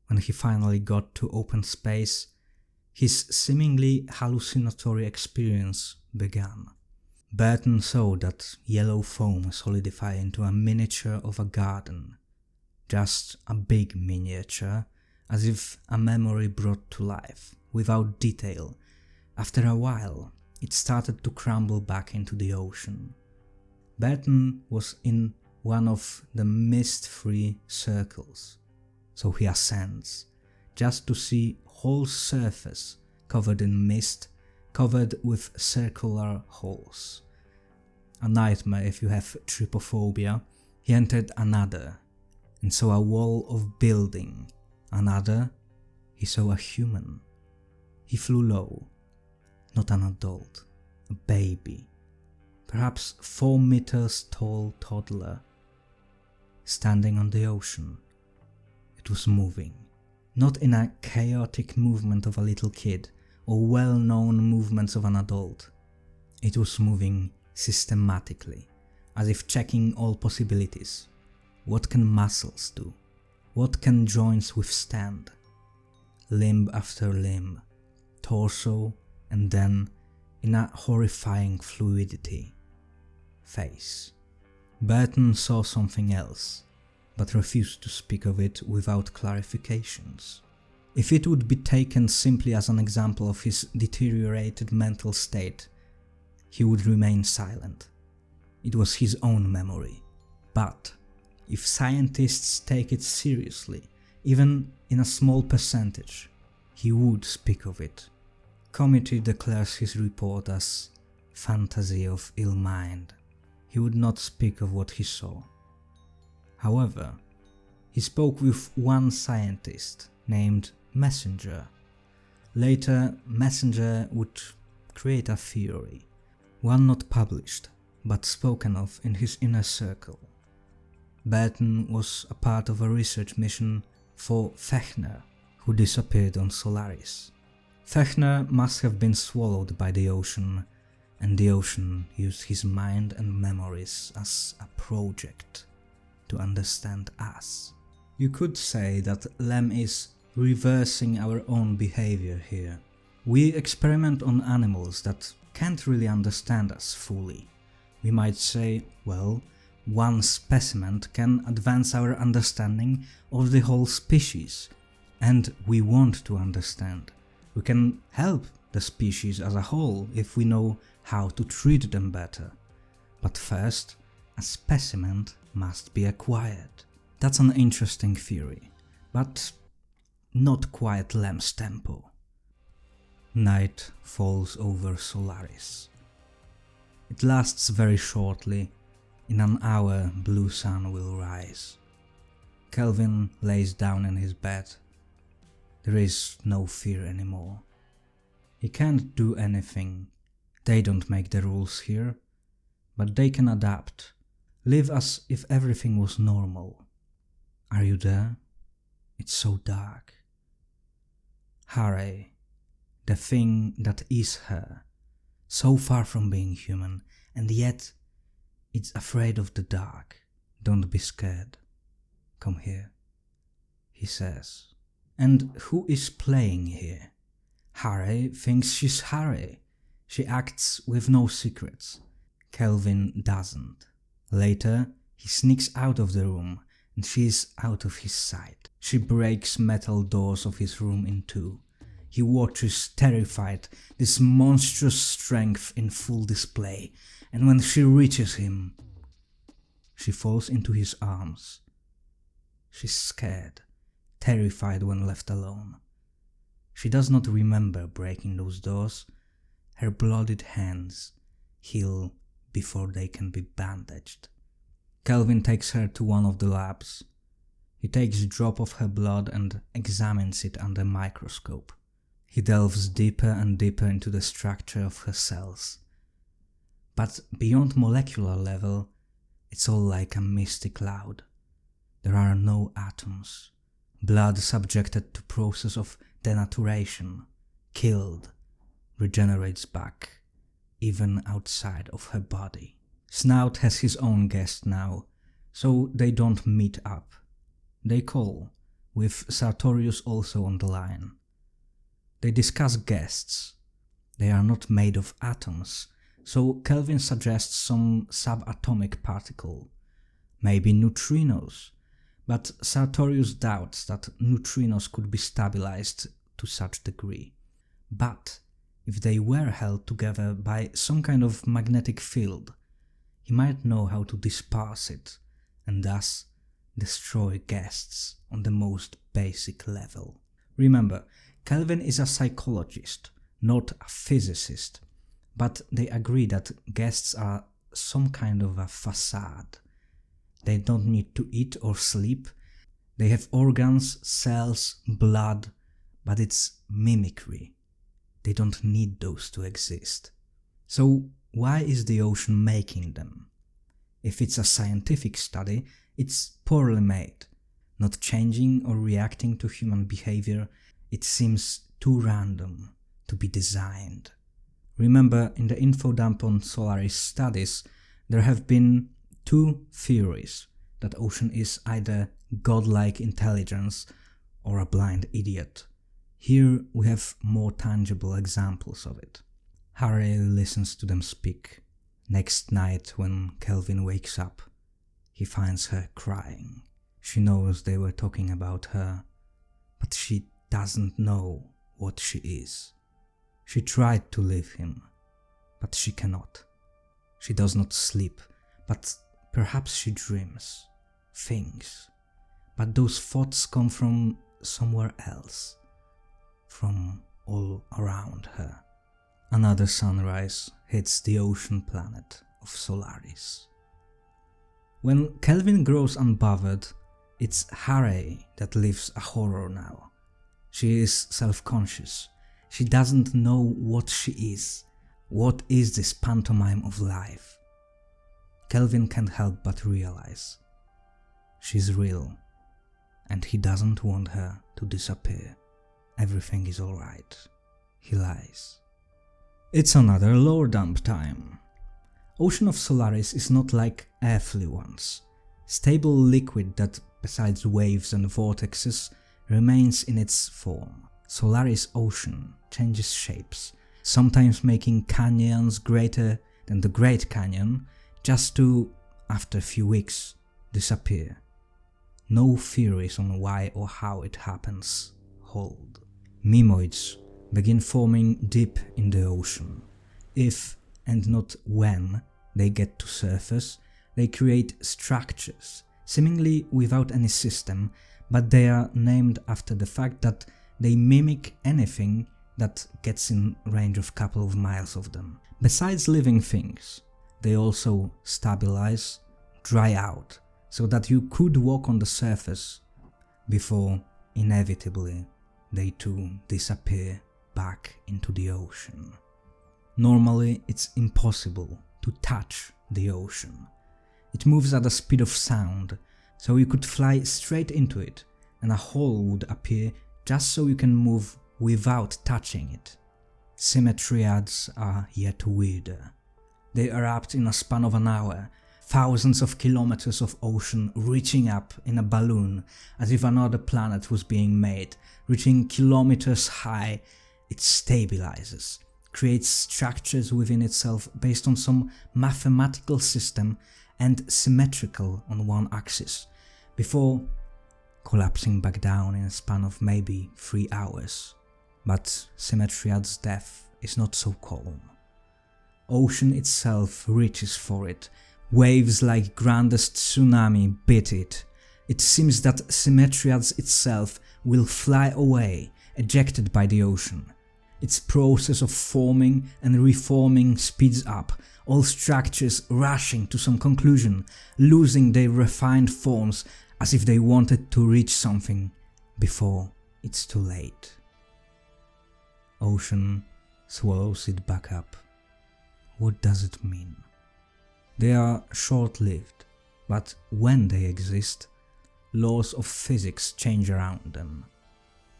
S1: When he finally got to open space, his seemingly hallucinatory experience began. Burton saw that yellow foam solidify into a miniature of a garden, just a big miniature, as if a memory brought to life, without detail. After a while, it started to crumble back into the ocean. Burton was in one of the mist-free circles, so he ascends, just to see whole surface covered in mist, covered with circular holes. A nightmare if you have trypophobia. He entered another, and saw a wall of building. Another, he saw a human. He flew low, not an adult, a baby, perhaps 4 meters tall toddler, standing on the ocean. It was moving, not in a chaotic movement of a little kid or well-known movements of an adult. It was moving systematically, as if checking all possibilities. What can muscles do? What can joints withstand? Limb after limb, torso, and then, in a horrifying fluidity, face. Burton saw something else, but refused to speak of it without clarifications. If it would be taken simply as an example of his deteriorated mental state, he would remain silent. It was his own memory. But if scientists take it seriously, even in a small percentage, he would speak of it. Committee declares his report as fantasy of ill mind. He would not speak of what he saw. However, he spoke with one scientist named Messenger. Later, Messenger would create a theory, one not published, but spoken of in his inner circle. Burton was a part of a research mission for Fechner, who disappeared on Solaris. Fechner must have been swallowed by the ocean, and the ocean used his mind and memories as a project to understand us. You could say that Lem is reversing our own behavior here. We experiment on animals that can't really understand us fully. We might say, well, one specimen can advance our understanding of the whole species, and we want to understand. We can help the species as a whole if we know how to treat them better. But first, a specimen must be acquired. That's an interesting theory, but not quite Lem's tempo. Night falls over Solaris. It lasts very shortly. In an hour, blue sun will rise. Kelvin lays down in his bed. There is no fear anymore. He can't do anything. They don't make the rules here, but they can adapt, live as if everything was normal. Are you there? It's so dark. Harry, the thing that is her, so far from being human, and yet it's afraid of the dark. Don't be scared. Come here, he says. And who is playing here? Harry thinks she's Harry. She acts with no secrets. Kelvin doesn't. Later, he sneaks out of the room, and she is out of his sight. She breaks metal doors of his room in two. He watches terrified, this monstrous strength in full display, and when she reaches him, she falls into his arms. She's scared, terrified when left alone. She does not remember breaking those doors. Her bloodied hands heal before they can be bandaged. Kelvin takes her to one of the labs. He takes a drop of her blood and examines it under a microscope. He delves deeper and deeper into the structure of her cells. But beyond molecular level, it's all like a misty cloud. There are no atoms. Blood subjected to process of denaturation, killed, regenerates back, even outside of her body. Snout has his own guest now, so they don't meet up. They call, with Sartorius also on the line. They discuss guests. They are not made of atoms, so Kelvin suggests some subatomic particle, maybe neutrinos, but Sartorius doubts that neutrinos could be stabilized to such degree. But if they were held together by some kind of magnetic field, he might know how to disperse it and thus destroy guests on the most basic level. Remember, Kelvin is a psychologist, not a physicist, but they agree that guests are some kind of a facade. They don't need to eat or sleep. They have organs, cells, blood, but it's mimicry. They don't need those to exist. So why is the ocean making them? If it's a scientific study, it's poorly made. Not changing or reacting to human behavior, it seems too random to be designed. Remember, in the info dump on Solaris studies, there have been two theories that ocean is either godlike intelligence or a blind idiot. Here we have more tangible examples of it. Harry listens to them speak. Next night, when Kelvin wakes up, he finds her crying. She knows they were talking about her, but she doesn't know what she is. She tried to leave him, but she cannot. She does not sleep, but perhaps she dreams, thinks. But those thoughts come from somewhere else, from all around her. Another sunrise hits the ocean planet of Solaris. When Kelvin grows unbothered, it's Harry that lives a horror now. She is self-conscious. She doesn't know what she is. What is this pantomime of life? Kelvin can't help but realize she's real, and he doesn't want her to disappear. Everything is alright. He lies. It's another lore dump time. Ocean of Solaris is not like earthly ones. Stable liquid that, besides waves and vortexes, remains in its form. Solaris ocean changes shapes, sometimes making canyons greater than the Great Canyon, just to, after a few weeks, disappear. No theories on why or how it happens hold. Mimoids begin forming deep in the ocean. If, and not when, they get to surface, they create structures, seemingly without any system, but they are named after the fact that they mimic anything that gets in range of a couple of miles of them. Besides living things, they also stabilize, dry out, so that you could walk on the surface before, inevitably, they too disappear back into the ocean. Normally, it's impossible to touch the ocean. It moves at the speed of sound, so you could fly straight into it, and a hole would appear just so you can move without touching it. Symmetriads are yet weirder. They erupt in a span of an hour, thousands of kilometers of ocean reaching up in a balloon as if another planet was being made. Reaching kilometers high, it stabilizes, creates structures within itself based on some mathematical system and symmetrical on one axis, before collapsing back down in a span of maybe 3 hours. But Symmetriad's death is not so calm. Ocean itself reaches for it. Waves like grandest tsunami beat it. It seems that Symmetriads itself will fly away, ejected by the ocean. Its process of forming and reforming speeds up, all structures rushing to some conclusion, losing their refined forms as if they wanted to reach something before it's too late. Ocean swallows it back up. What does it mean? They are short-lived, but when they exist, laws of physics change around them.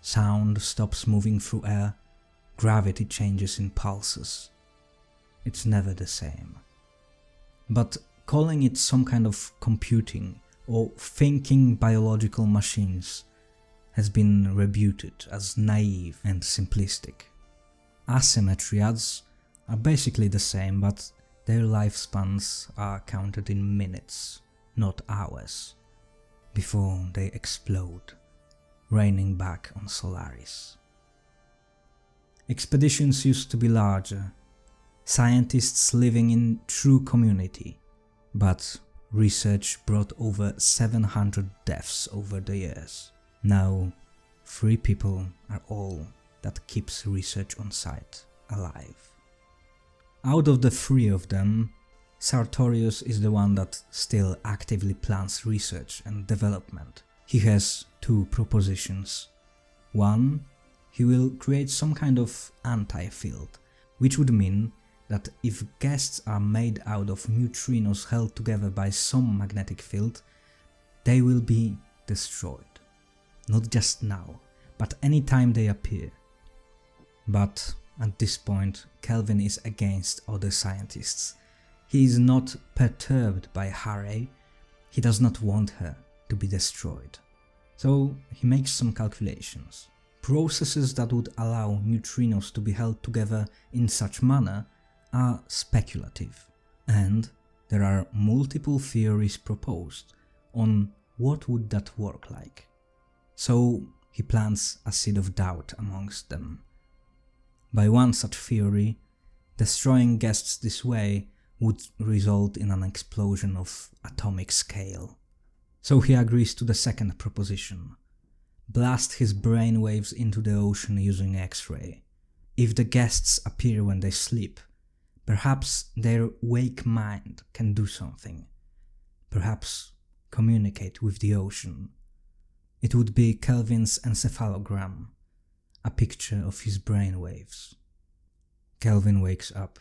S1: Sound stops moving through air, gravity changes in pulses. It's never the same. But calling it some kind of computing or thinking biological machines has been rebuted as naive and simplistic. Asymmetriads are basically the same, but their lifespans are counted in minutes, not hours, before they explode, raining back on Solaris. Expeditions used to be larger, scientists living in true community, but research brought over 700 deaths over the years. Now, 3 people are all that keeps research on site alive. Out of the 3 of them, Sartorius is the one that still actively plans research and development. He has 2 propositions. One, he will create some kind of anti-field, which would mean that if guests are made out of neutrinos held together by some magnetic field, they will be destroyed. Not just now, but any time they appear. But at this point, Kelvin is against other scientists. He is not perturbed by Harry, he does not want her to be destroyed. So he makes some calculations. Processes that would allow neutrinos to be held together in such manner are speculative, and there are multiple theories proposed on what would that work like. So he plants a seed of doubt amongst them. By one such theory, destroying guests this way would result in an explosion of atomic scale. So he agrees to the second proposition. Blast his brainwaves into the ocean using X-ray. If the guests appear when they sleep, perhaps their wake mind can do something. Perhaps communicate with the ocean. It would be Kelvin's encephalogram, a picture of his brainwaves. Kelvin wakes up.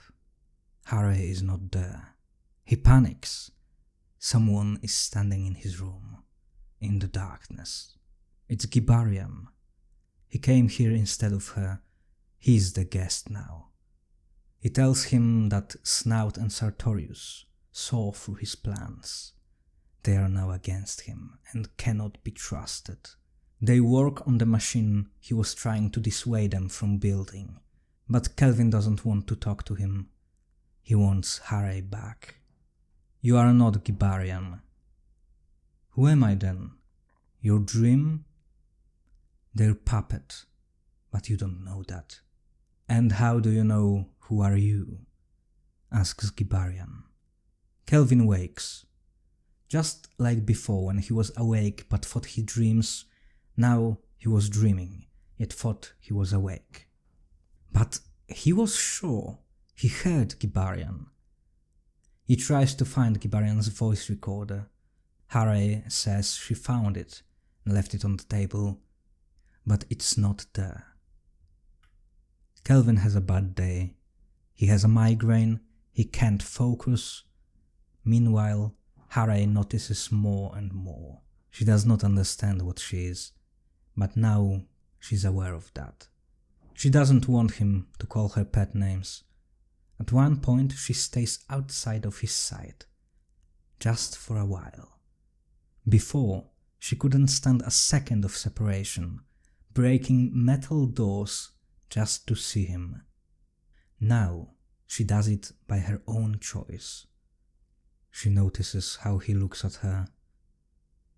S1: Harry is not there. He panics. Someone is standing in his room, in the darkness. It's Gibarian. He came here instead of her. He's the guest now. He tells him that Snout and Sartorius saw through his plans. They are now against him and cannot be trusted. They work on the machine he was trying to dissuade them from building, but Kelvin doesn't want to talk to him. He wants Harry back. You are not Gibarian. Who am I then? Your dream? Their puppet, but you don't know that. And how do you know who are you? Asks Gibarian. Kelvin wakes. Just like before when he was awake but thought he dreams, now he was dreaming, yet thought he was awake. But he was sure he heard Gibarian. He tries to find Gibarian's voice recorder. Harry says she found it and left it on the table, but it's not there. Kelvin has a bad day. He has a migraine, he can't focus. Meanwhile, Harry notices more and more. She does not understand what she is, but now she's aware of that. She doesn't want him to call her pet names. At one point she stays outside of his sight, just for a while. Before, she couldn't stand a second of separation, breaking metal doors just to see him. Now she does it by her own choice. She notices how he looks at her.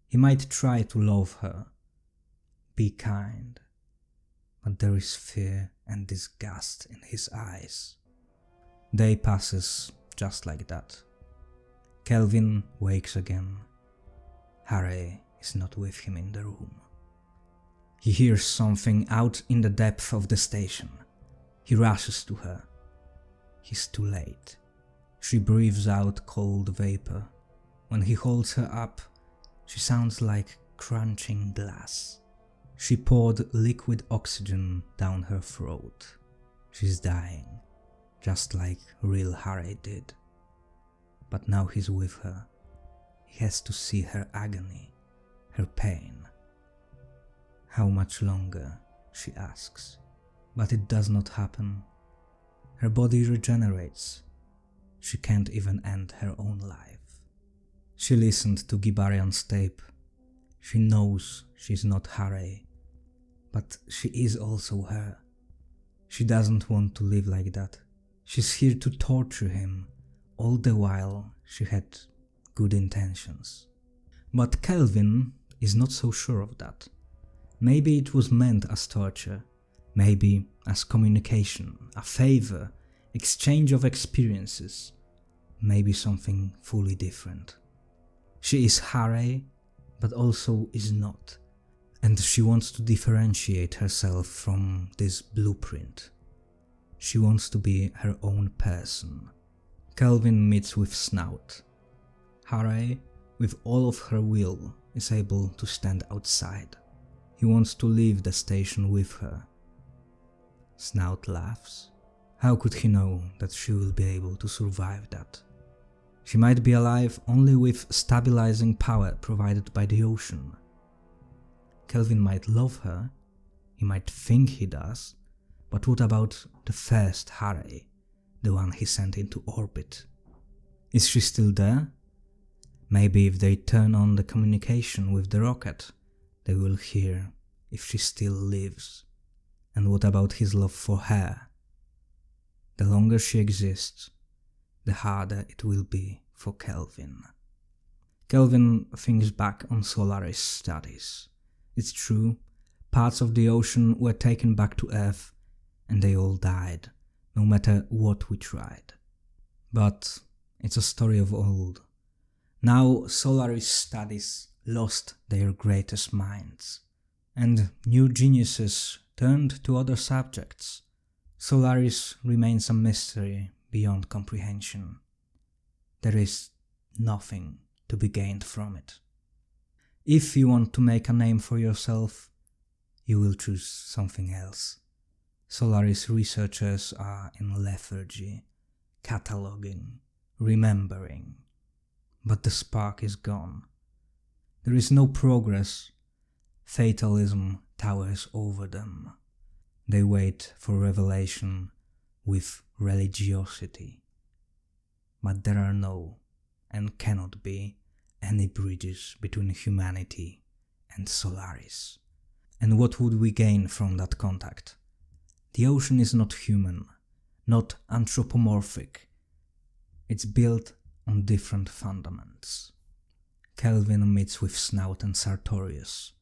S1: He might try to love her, be kind, but there is fear and disgust in his eyes. Day passes just like that. Kelvin wakes again. Harry is not with him in the room. He hears something out in the depth of the station. He rushes to her. He's too late. She breathes out cold vapor. When he holds her up, she sounds like crunching glass. She poured liquid oxygen down her throat. She's dying, just like real Harry did. But now he's with her. He has to see her agony, her pain. How much longer? She asks. But it does not happen. Her body regenerates. She can't even end her own life. She listened to Gibarian's tape. She knows she's not Harry, but she is also her. She doesn't want to live like that. She's here to torture him, all the while she had good intentions. But Kelvin is not so sure of that. Maybe it was meant as torture, maybe as communication, a favor, exchange of experiences, maybe something fully different. She is Harry, but also is not, and she wants to differentiate herself from this blueprint. She wants to be her own person. Kelvin meets with Snout. Harry, with all of her will, is able to stand outside. He wants to leave the station with her. Snout laughs. How could he know that she will be able to survive that? She might be alive only with stabilizing power provided by the ocean. Kelvin might love her, he might think he does, but what about the first Harry, the one he sent into orbit? Is she still there? Maybe if they turn on the communication with the rocket, they will hear if she still lives. And what about his love for her? The longer she exists, the harder it will be for Kelvin. Kelvin thinks back on Solaris studies. It's true, parts of the ocean were taken back to Earth and they all died, no matter what we tried. But it's a story of old. Now Solaris studies lost their greatest minds, and new geniuses turned to other subjects. Solaris remains a mystery beyond comprehension. There is nothing to be gained from it. If you want to make a name for yourself, you will choose something else. Solaris researchers are in lethargy, cataloging, remembering. But the spark is gone. There is no progress. Fatalism towers over them. They wait for revelation with religiosity. But there are no, and cannot be, any bridges between humanity and Solaris. And what would we gain from that contact? The ocean is not human, not anthropomorphic. It's built on different fundaments. Kelvin meets with Snout and Sartorius.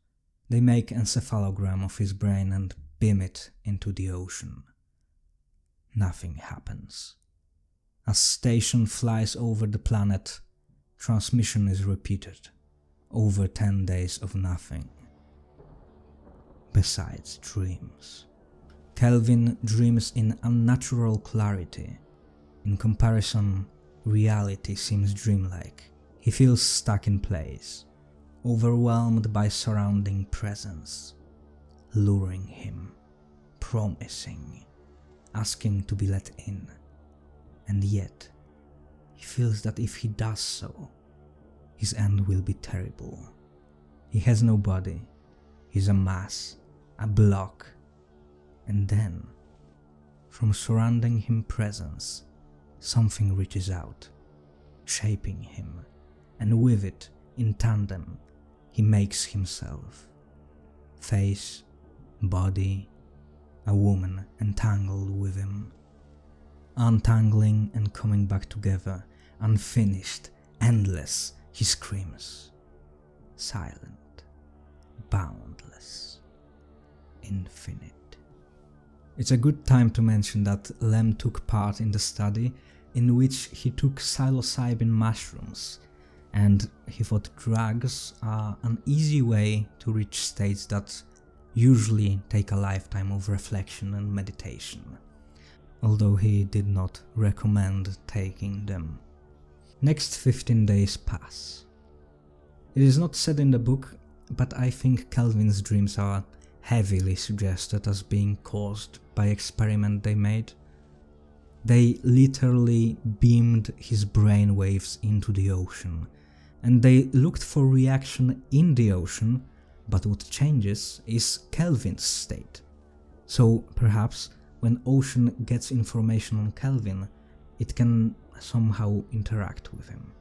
S1: They make encephalogram of his brain and beam it into the ocean. Nothing happens. As station flies over the planet, transmission is repeated. Over 10 days of nothing. Besides dreams. Kelvin dreams in unnatural clarity. In comparison, reality seems dreamlike. He feels stuck in place, overwhelmed by surrounding presence, luring him, promising, asking to be let in. And yet, he feels that if he does so, his end will be terrible. He has no body, he's a mass, a block. And then, from surrounding him presence, something reaches out, shaping him, and with it, in tandem, he makes himself. Face, body, a woman entangled with him. Untangling and coming back together, unfinished, endless, he screams. Silent, boundless, infinite. It's a good time to mention that Lem took part in the study in which he took psilocybin mushrooms, and he thought drugs are an easy way to reach states that usually take a lifetime of reflection and meditation, although he did not recommend taking them. Next 15 days pass. It is not said in the book, but I think Kelvin's dreams are heavily suggested as being caused by experiment they made. They literally beamed his brain waves into the ocean, and they looked for reaction in the ocean, but what changes is Kelvin's state. So perhaps when ocean gets information on Kelvin, it can somehow interact with him.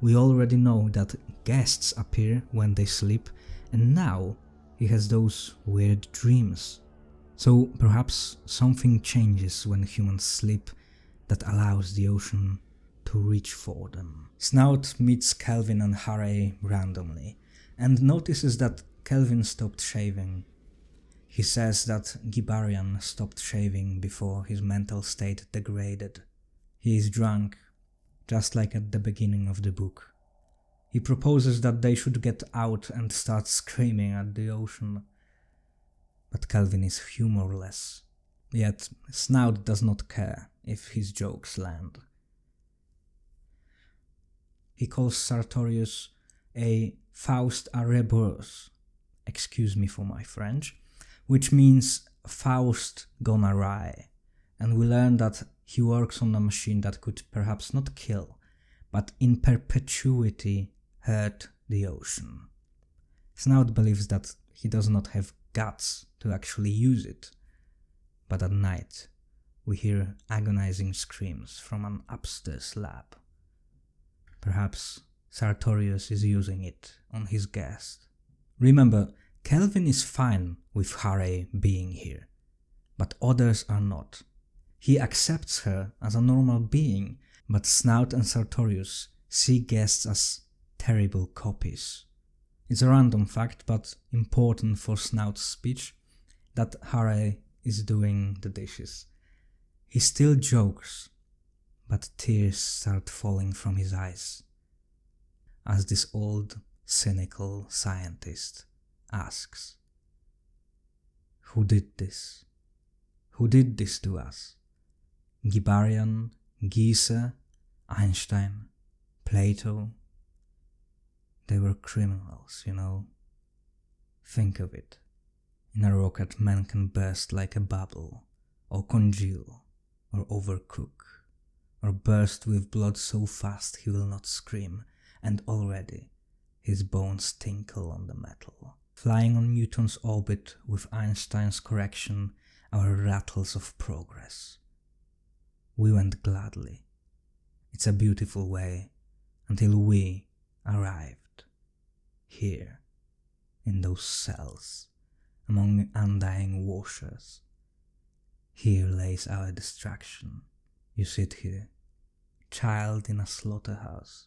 S1: We already know that guests appear when they sleep, and now he has those weird dreams. So perhaps something changes when humans sleep that allows the ocean to reach for them. Snout meets Kelvin and Harry randomly and notices that Kelvin stopped shaving. He says that Gibarian stopped shaving before his mental state degraded. He is drunk, just like at the beginning of the book. He proposes that they should get out and start screaming at the ocean. But Kelvin is humorless, yet Snout does not care if his jokes land. He calls Sartorius a Faust à rebours, excuse me for my French, which means Faust gone awry, and we learn that he works on a machine that could perhaps not kill, but in perpetuity hurt the ocean. Snout believes that he does not have guts to actually use it, but at night we hear agonizing screams from an upstairs lab. Perhaps Sartorius is using it on his guest. Remember, Kelvin is fine with Harry being here, but others are not. He accepts her as a normal being, but Snout and Sartorius see guests as terrible copies. It's a random fact, but important for Snout's speech, that Harry is doing the dishes. He still jokes, but tears start falling from his eyes, as this old, cynical scientist asks, "Who did this? Who did this to us? Gibarian, Giese, Einstein, Plato? They were criminals, you know. Think of it. In a rocket, man can burst like a bubble, or congeal, or overcook, or burst with blood so fast he will not scream, and already his bones tinkle on the metal. Flying on Newton's orbit with Einstein's correction, our rattles of progress. We went gladly. It's a beautiful way, until we arrived here, in those cells, among undying washers. Here lays our distraction. You sit here, child in a slaughterhouse,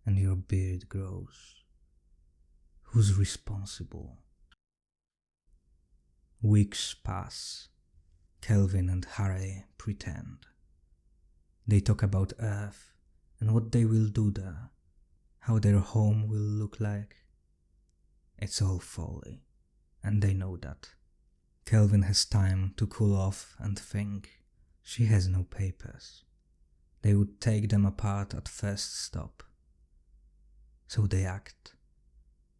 S1: and your beard grows. Who's responsible?" Weeks pass. Kelvin and Harry pretend. They talk about Earth and what they will do there, how their home will look like. It's all folly, and they know that. Kelvin has time to cool off and think. She has no papers. They would take them apart at first stop. So they act.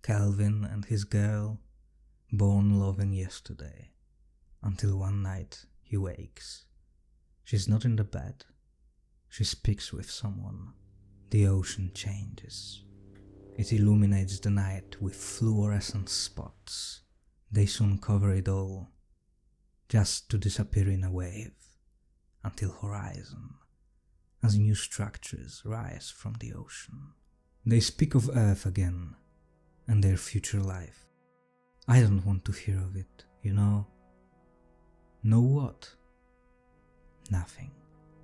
S1: Kelvin and his girl, born loving yesterday, until one night he wakes. She's not in the bed. She speaks with someone. The ocean changes. It illuminates the night with fluorescent spots. They soon cover it all, just to disappear in a wave, until horizon, as new structures rise from the ocean. They speak of Earth again, and their future life. I don't want to hear of it, you know. Know what? Nothing.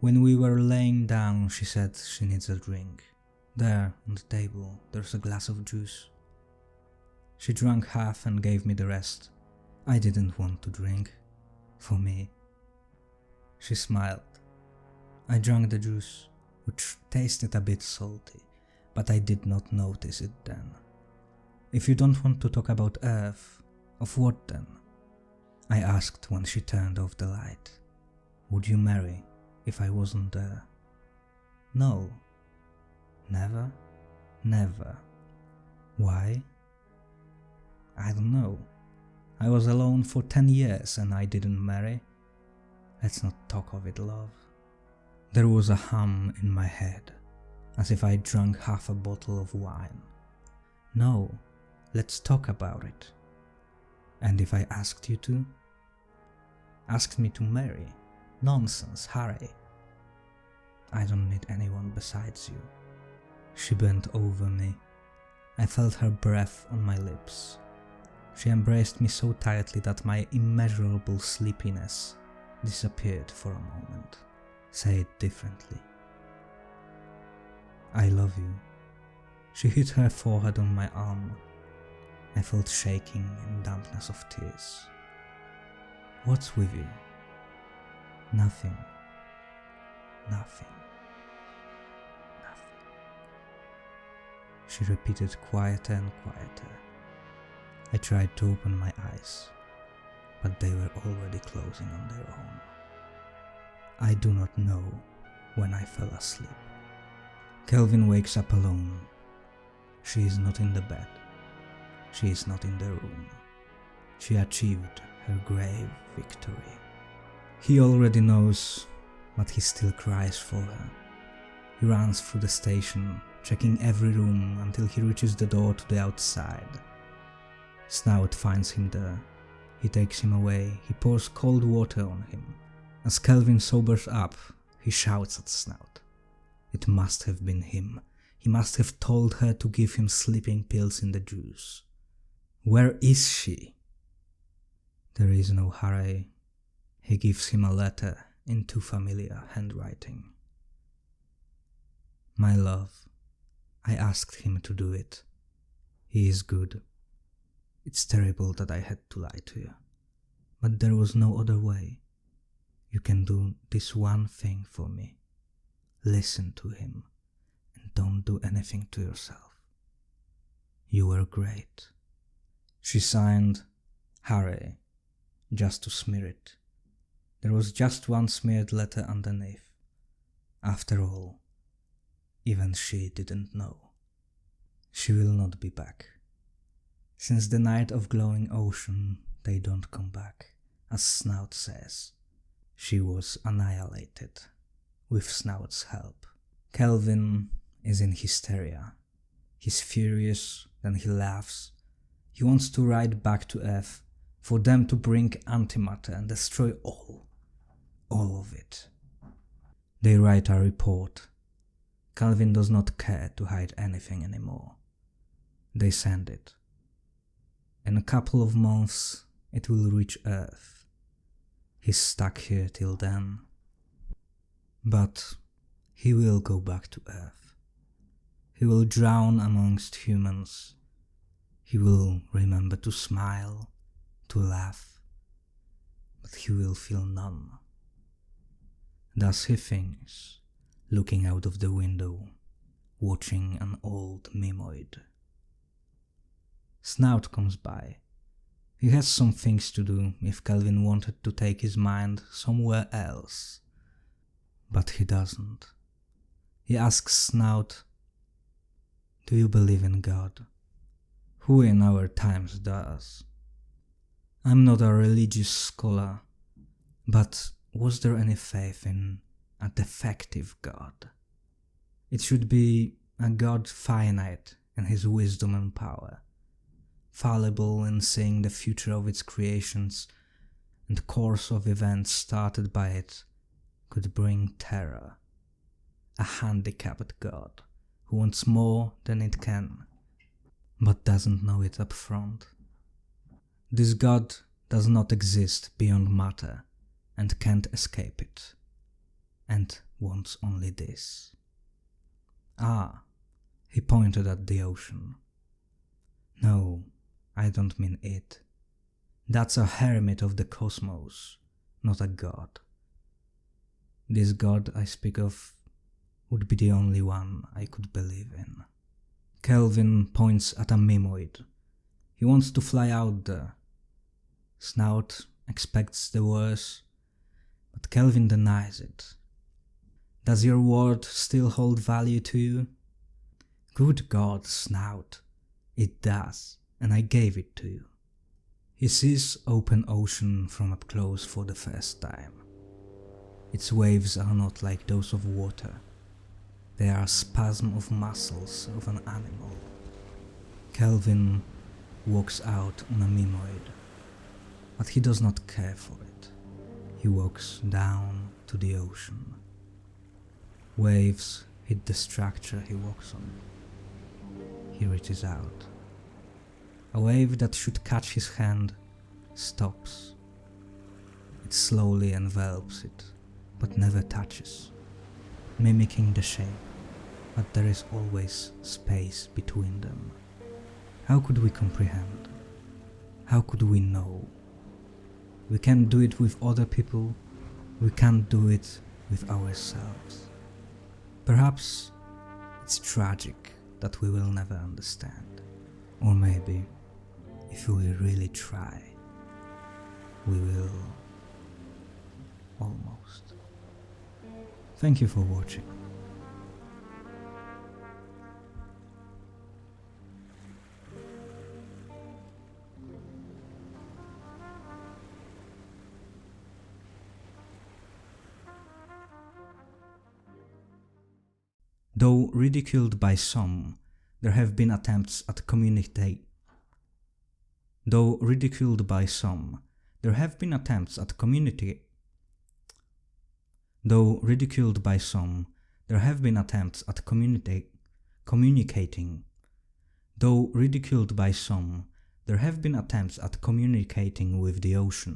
S1: When we were laying down, she said she needs a drink. There, on the table, there's a glass of juice. She drank half and gave me the rest. I didn't want to drink. For me. She smiled. I drank the juice, which tasted a bit salty, but I did not notice it then. If you don't want to talk about Earth, of what then? I asked when she turned off the light. Would you marry if I wasn't there? No. Never? Never. Why? I don't know. I was alone for 10 years and I didn't marry. Let's not talk of it, love. There was a hum in my head, as if I drank half a bottle of wine. No, let's talk about it. And if I asked you to? Asked me to marry? Nonsense, Harry. I don't need anyone besides you. She bent over me. I felt her breath on my lips. She embraced me so tightly that my immeasurable sleepiness disappeared for a moment. Say it differently. I love you. She hit her forehead on my arm. I felt shaking and dampness of tears. What's with you? Nothing. Nothing. Nothing. She repeated quieter and quieter. I tried to open my eyes, but they were already closing on their own. I do not know when I fell asleep. Kelvin wakes up alone. She is not in the bed. She is not in the room. She achieved her grave victory. He already knows, but he still cries for her. He runs through the station, checking every room until he reaches the door to the outside. Snout finds him there. He takes him away. He pours cold water on him. As Kelvin sobers up, he shouts at Snout. It must have been him. He must have told her to give him sleeping pills in the juice. Where is she? There is no Harry. He gives him a letter in too familiar handwriting. My love, I asked him to do it. He is good. It's terrible that I had to lie to you, but there was no other way. You can do this one thing for me. Listen to him and don't do anything to yourself. You were great. She signed Harry, just to smear it. There was just one smeared letter underneath. After all, even she didn't know. She will not be back. Since the night of glowing ocean, they don't come back, as Snout says. She was annihilated, with Snout's help. Kelvin is in hysteria. He's furious, then he laughs. He wants to ride back to Earth, for them to bring antimatter and destroy all of it. They write a report. Kelvin does not care to hide anything anymore. They send it. In a couple of months, it will reach Earth. He's stuck here till then. But he will go back to Earth. He will drown amongst humans. He will remember to smile, to laugh, but he will feel none. Thus he thinks, looking out of the window, watching an old mimoid. Snout comes by. He has some things to do if Kelvin wanted to take his mind somewhere else. But he doesn't. He asks Snout, "Do you believe in God? Who in our times does?" I'm not a religious scholar, but was there any faith in a defective God? It should be a God finite in his wisdom and power, fallible in seeing the future of its creations, and course of events started by it could bring terror. A handicapped God who wants more than it can, but doesn't know it up front. This God does not exist beyond matter and can't escape it, and wants only this. Ah, he pointed at the ocean. No, I don't mean it. That's a hermit of the cosmos, not a god. This God I speak of would be the only one I could believe in. Kelvin points at a mimoid. He wants to fly out there. Snout expects the worst, but Kelvin denies it. Does your word still hold value to you? Good God, Snout, it does, and I gave it to you. He sees open ocean from up close for the first time. Its waves are not like those of water. They are a spasm of muscles of an animal. Kelvin walks out on a mimoid, but he does not care for it. He walks down to the ocean. Waves hit the structure he walks on. He reaches out. A wave that should catch his hand stops. It slowly envelops it, but never touches, mimicking the shape, but there is always space between them. How could we comprehend? How could we know? We can't do it with other people, we can't do it with ourselves. Perhaps it's tragic that we will never understand. Or maybe, if we really try, we will almost. Thank you for watching. Though ridiculed by some, there have been attempts at communicate. Though ridiculed by some, there have been attempts at communicate. Though ridiculed by some, there have been attempts at communicating. Though ridiculed by some, there have been attempts at communicating with the ocean.